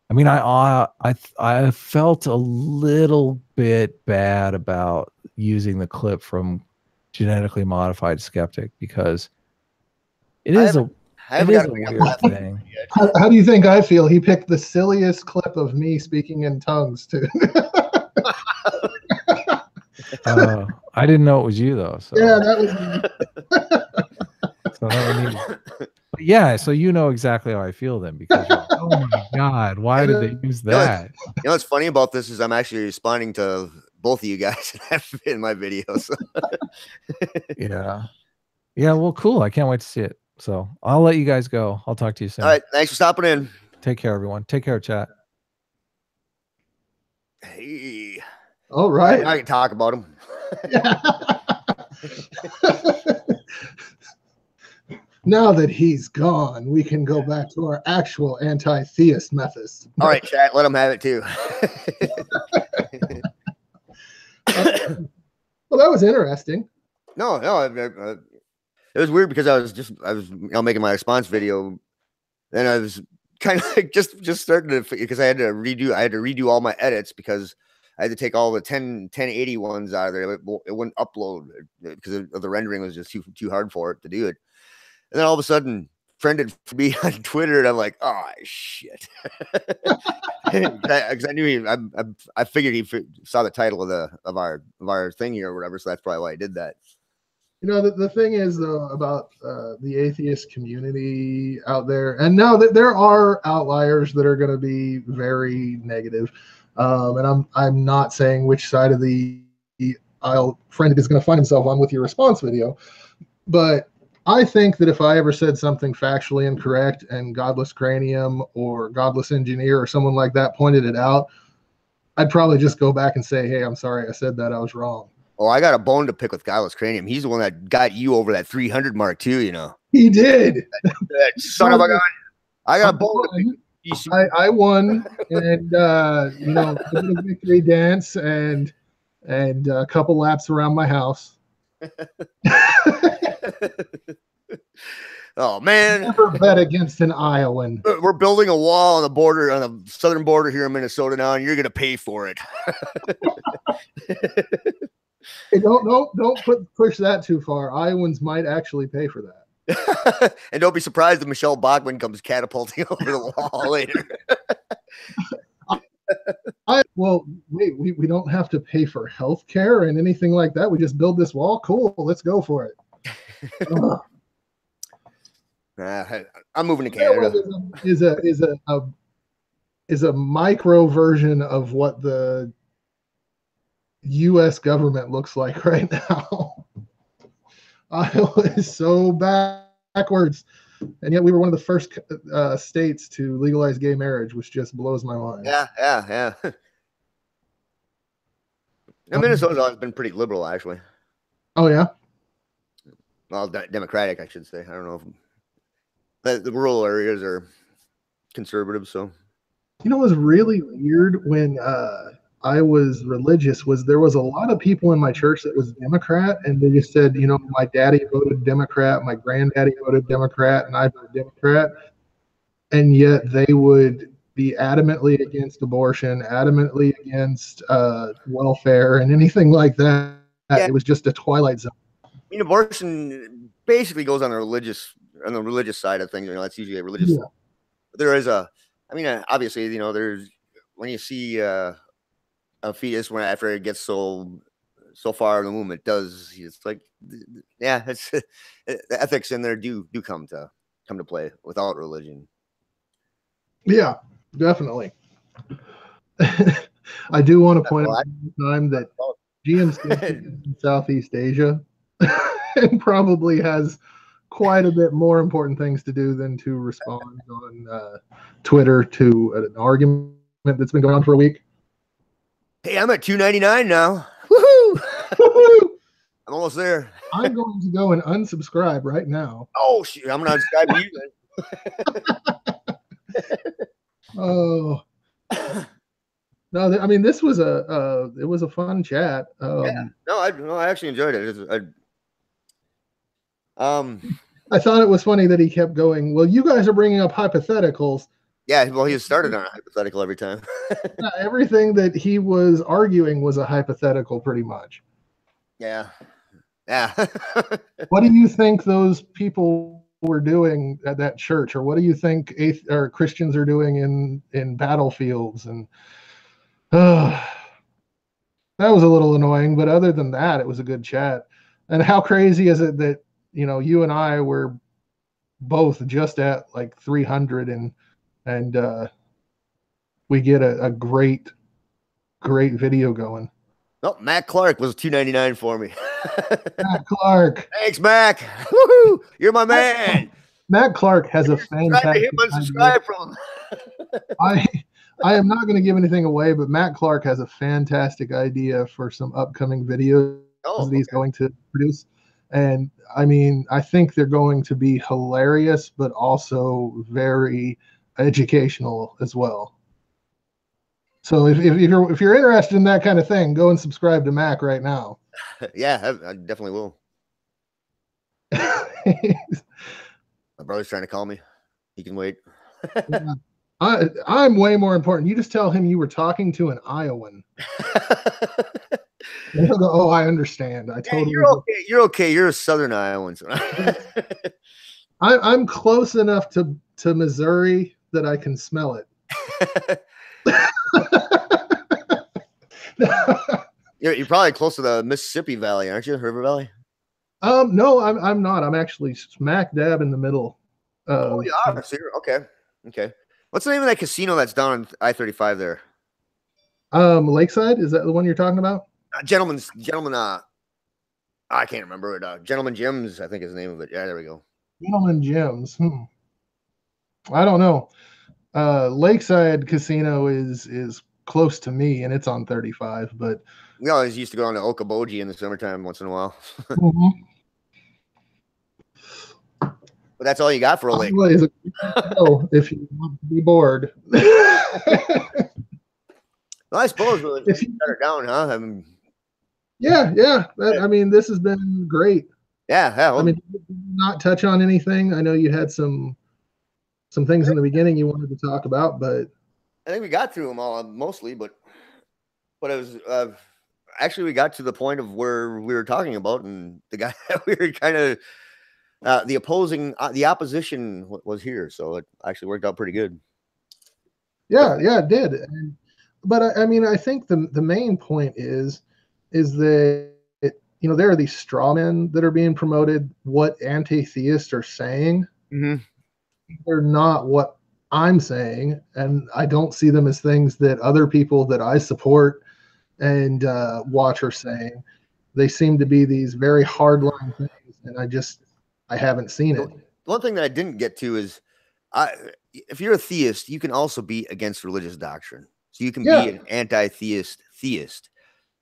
I felt a little bit bad about using the clip from Genetically Modified Skeptic because it is a weird thing. How do you think I feel? He picked the silliest clip of me speaking in tongues too. I didn't know it was you though. So. Yeah, that was me. But yeah, so you know exactly how I feel then because you're like, oh my God, why did they use that? You know what's funny about this is I'm actually responding to both of you guys in my videos. Yeah. Well, cool. I can't wait to see it. So I'll let you guys go. I'll talk to you soon. All right. Thanks for stopping in. Take care, everyone. Take care, chat. Hey. All right. I can talk about him. Now that he's gone, we can go back to our actual anti-theist methods. All right, chat. Let him have it too. Well, that was interesting. No. it was weird because I was making my response video, and I was kind of like just starting to, because I had to redo all my edits because I had to take all the 1080 ones out of there. It wouldn't upload because of the rendering was just too hard for it to do it. And then all of a sudden, friended me on Twitter, and I'm like, oh shit, because I knew I figured he saw the title of our thing here or whatever, so that's probably why I did that. You know, the thing is though about the atheist community out there, and now that there are outliers that are going to be very negative, and I'm not saying which side of the aisle Friend is going to find himself on with your response video, but I think that if I ever said something factually incorrect and Godless Cranium or Godless Engineer or someone like that pointed it out, I'd probably just go back and say, hey, I'm sorry I said that. I was wrong. Oh, I got a bone to pick with Godless Cranium. He's the one that got you over that 300 mark too, you know. He did. That son of a gun. I got a bone to pick. I won, and you know, a bit of victory dance and a couple laps around my house. Oh man, never bet against an Iowan. We're building a wall on the border, on the southern border here in Minnesota now, and you're gonna pay for it. Hey, don't push that too far. Iowans might actually pay for that. And don't be surprised if Michelle Bachmann comes catapulting over the wall later. Well, wait, we don't have to pay for health care and anything like that. We just build this wall. Cool, let's go for it. I'm moving to Canada. Is a micro version of what the U.S. government looks like right now. Iowa is so backwards, and yet we were one of the first states to legalize gay marriage, which just blows my mind. Yeah. And Minnesota's always been pretty liberal, actually. Oh yeah. Well, democratic, I should say. I don't know if the rural areas are conservative. So, you know, it was really weird when I was religious. There was a lot of people in my church that was Democrat, and they just said, you know, my daddy voted Democrat, my granddaddy voted Democrat, and I voted Democrat, and yet they would be adamantly against abortion, adamantly against welfare, and anything like that. Yeah. It was just a twilight zone. I mean, abortion basically goes on the religious side of things. You know, that's usually a religious. Yeah. There is I mean, obviously, you know, there's when you see a fetus after it gets so far in the womb, it's like, yeah, it's the ethics in there do come to play without religion. Yeah, definitely. I do want to point out time that GMC is in Southeast Asia and probably has quite a bit more important things to do than to respond on Twitter to an argument that's been going on for a week. Hey, I'm at $2.99 now. Woohoo! Woohoo! I'm almost there. I'm going to go and unsubscribe right now. Oh shit! I'm gonna unsubscribe to you then. Oh no! I mean, this was it was a fun chat. Yeah. No, I actually enjoyed it. I thought it was funny that he kept going, well, you guys are bringing up hypotheticals. Yeah, well, he started on a hypothetical every time. Yeah, everything that he was arguing was a hypothetical, pretty much. Yeah. What do you think those people were doing at that church, or what do you think Christians are doing in battlefields? And that was a little annoying, but other than that, it was a good chat. And how crazy is it that, you know, you and I were both just at like 300 and we get a great video going. Oh, Mac Clark was $2.99 for me. Mac Clark. Thanks, Mac. Woohoo! You're my man. Mac Clark has a fantastic. Unsubscribe from him. I am not going to give anything away, but Mac Clark has a fantastic idea for some upcoming videos that he's going to produce. And I mean, I think they're going to be hilarious, but also very educational as well. So if you're interested in that kind of thing, go and subscribe to Mac right now. Yeah, I definitely will. My brother's trying to call me. He can wait. Yeah. I'm way more important. You just tell him you were talking to an Iowan. He'll go, oh, I understand. I totally. You're okay. You're okay. You're a Southern Iowan. So. I'm close enough to Missouri that I can smell it. You're probably close to the Mississippi Valley, aren't you? River Valley? No, I'm not. I'm actually smack dab in the middle. Oh, you are. So okay. Okay. What's the name of that casino that's down on I-35 there? Lakeside? Is that the one you're talking about? Gentleman. I can't remember it. Gentleman Jim's, I think is the name of it. Yeah, there we go. Gentleman Jim's. I don't know. Lakeside Casino is close to me, and it's on 35. But we always used to go on to Okoboji in the summertime once in a while. But that's all you got for a lake. If you want to be bored. Well, I suppose if you shut it down, huh? I mean, yeah. I mean, this has been great. Yeah. Well, I mean, not touch on anything. I know you had some things in the beginning you wanted to talk about, but I think we got through them all mostly. But it was actually we got to the point of where we were talking about, and the guy that we were kind of. The opposition was here, so it actually worked out pretty good. Yeah, it did. But I mean, I think the main point is that there are these straw men that are being promoted. What anti-theists are saying, they're not what I'm saying, and I don't see them as things that other people that I support and watch are saying. They seem to be these very hardline things, and I haven't seen it. One thing that I didn't get to is, if you're a theist, you can also be against religious doctrine. So you can be an anti-theist.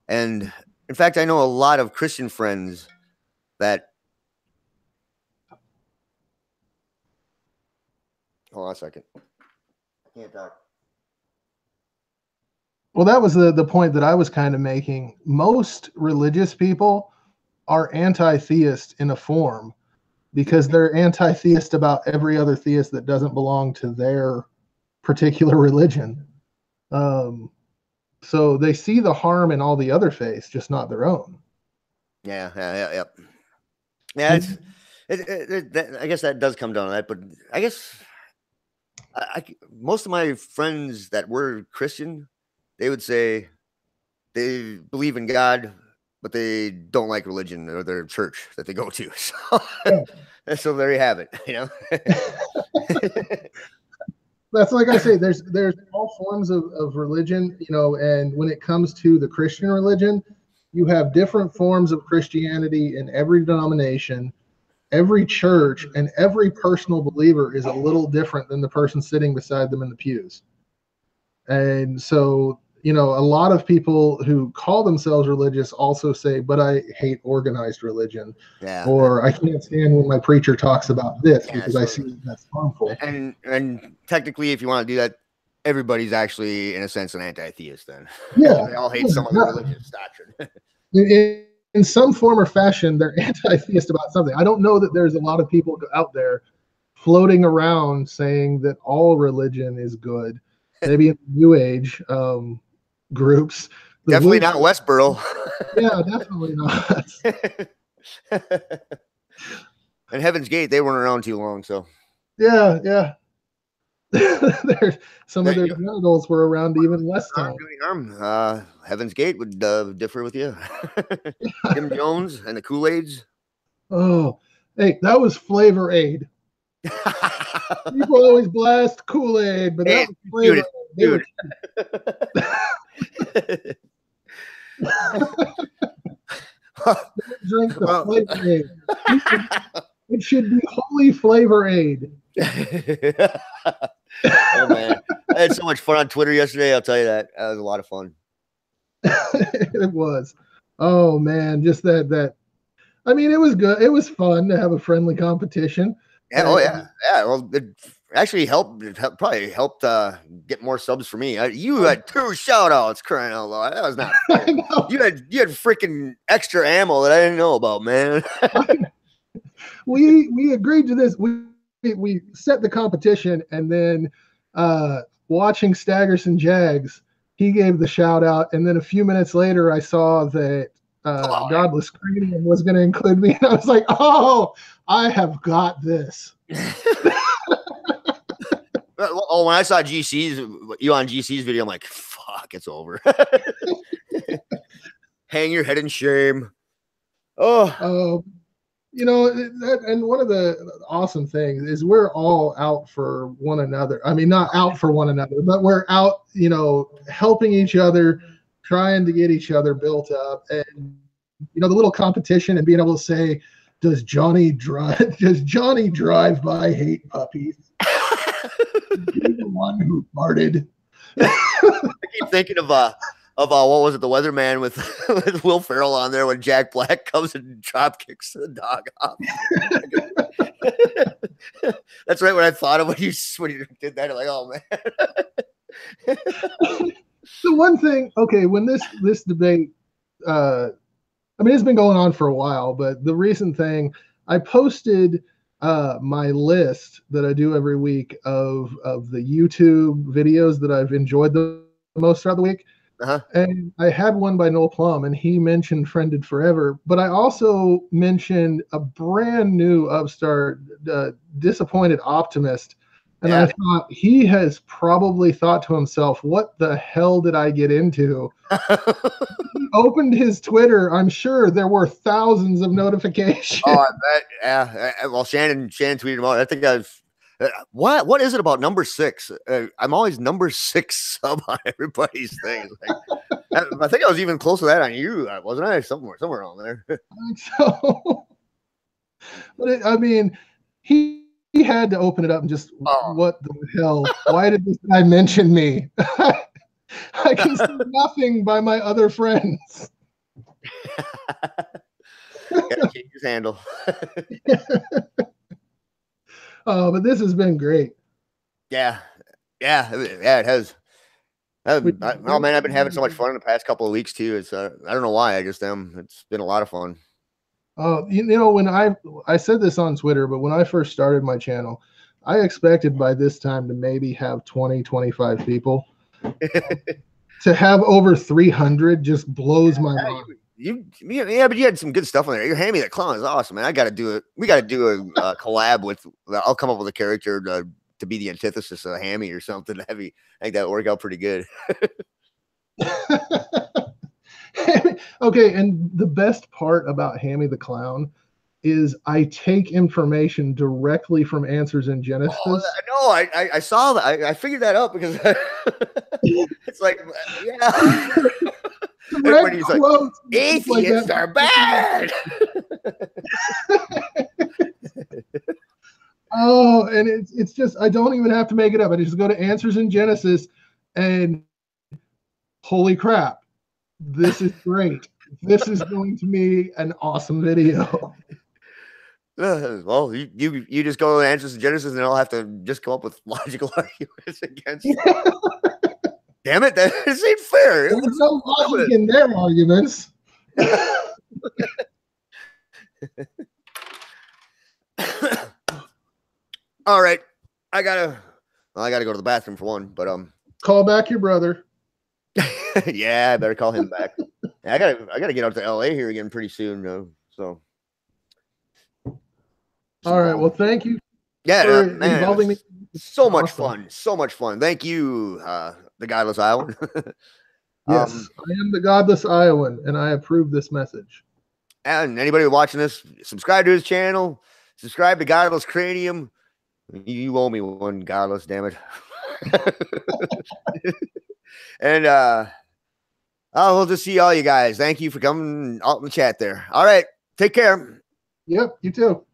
And in fact, I know a lot of Christian friends that. Hold on a second. Can't talk. Well, that was the point that I was kind of making. Most religious people are anti-theist in a form, because they're anti-theist about every other theist that doesn't belong to their particular religion. So they see the harm in all the other faiths, just not their own. Yeah. Yeah, I guess that does come down to that, but I guess most of my friends that were Christian, they would say they believe in God, but they don't like religion or their church that they go to. So there you have it. That's like I say, there's all forms of religion, and when it comes to the Christian religion, you have different forms of Christianity in every denomination, every church, and every personal believer is a little different than the person sitting beside them in the pews. And so, a lot of people who call themselves religious also say, but I hate organized religion. Yeah. Or I can't stand when my preacher talks about this because I see that's harmful. And technically, if you want to do that, everybody's actually, in a sense, an anti-theist then. Yeah. They all hate some of the religious doctrine. In some form or fashion, they're anti-theist about something. I don't know that there's a lot of people out there floating around saying that all religion is good. Maybe in the New Age groups. Definitely not Westboro. Yeah, definitely not. And Heaven's Gate, they weren't around too long, so. Yeah. Some of their genitals were around even less time. Heaven's Gate would differ with you. Jim Jones and the Kool-Aids. Oh, hey, that was Flavor Aid. People always blast Kool-Aid, but that was Flavor Aid. Drink the Flavor Aid. It should be Holy Flavor Aid. Oh man, I had so much fun on Twitter yesterday. I'll tell you that was a lot of fun. It was. Oh man, just that. I mean, it was good. It was fun to have a friendly competition. Yeah, yeah. Well, it actually probably helped get more subs for me. You had 2 shout-outs, crying out loud. That was not fair. You had freaking extra ammo that I didn't know about, man. we agreed to this. We set the competition, and then watching Staggerson Jags, he gave the shout out, and then a few minutes later, I saw that Godless Cranium was going to include me, and I was like, "Oh, I have got this." Oh, when I saw you on GC's video, I'm like, "Fuck, it's over." Hang your head in shame. Oh. You know, and one of the awesome things is we're all out for one another. I mean, not out for one another, but we're out, you know, helping each other, trying to get each other built up. And, you know, the little competition and being able to say, does Johnny DriveBYE hate puppies? He's the one who farted. I keep thinking of what was it, the Weatherman with Will Ferrell on there when Jack Black comes and drop kicks the dog off. That's right when I thought of when you did that. I'm like, oh man. The one thing, okay, when this debate, I mean, it's been going on for a while, but the recent thing, I posted my list that I do every week of the YouTube videos that I've enjoyed the most throughout the week. And I had one by Noel Plum, and he mentioned Friended Forever, but I also mentioned a brand new upstart, Disappointed Optimist. And I thought, he has probably thought to himself, what the hell did I get into? He opened his Twitter. I'm sure there were thousands of notifications. Oh, I bet. Yeah. Well, Shannon tweeted him out. I think what is it about number 6? I'm always number 6 sub on everybody's thing. Like, I think I was even close to that on you, wasn't I? Somewhere on there. I think so. But I mean, he had to open it up and just, what the hell? Why did this guy mention me? I can see nothing by my other friends. Gotta keep his handle. Oh, but this has been great. Yeah, it has. Oh man, I've been having so much fun in the past couple of weeks too. It's I don't know why, I just am. It's been a lot of fun. You know, when I said this on Twitter, but when I first started my channel, I expected by this time to maybe have 20, 25 people. To have over 300 just blows my mind. Yeah, but you had some good stuff on there. Your Hammy the Clown is awesome, man. I got to do it. We got to do a collab with. I'll come up with a character to be the antithesis of Hammy or something. I think that would work out pretty good. Okay, and the best part about Hammy the Clown is I take information directly from Answers in Genesis. Oh, I saw that. I figured that out because it's like, yeah. When he's like, atheists are bad. Oh, and it's just, I don't even have to make it up. I just go to Answers in Genesis and holy crap, this is great. This is going to be an awesome video. Well, you just go to Answers in Genesis and I'll have to just come up with logical arguments against it. Damn it, that ain't fair. There's no logic in their arguments. All right. I gotta go to the bathroom for one, but call back your brother. Yeah, I better call him back. I gotta get out to LA here again pretty soon, though. So all right. Well, thank you. Yeah, for man, involving me. So much fun. So much fun. Thank you, the Godless Iowan. Yes, I am the Godless Iowan, and I approve this message. And anybody watching this, subscribe to his channel. Subscribe to Godless Cranium. You owe me one, Godless, damn it. And we'll just see all you guys. Thank you for coming out in the chat there. All right. Take care. Yep, you too.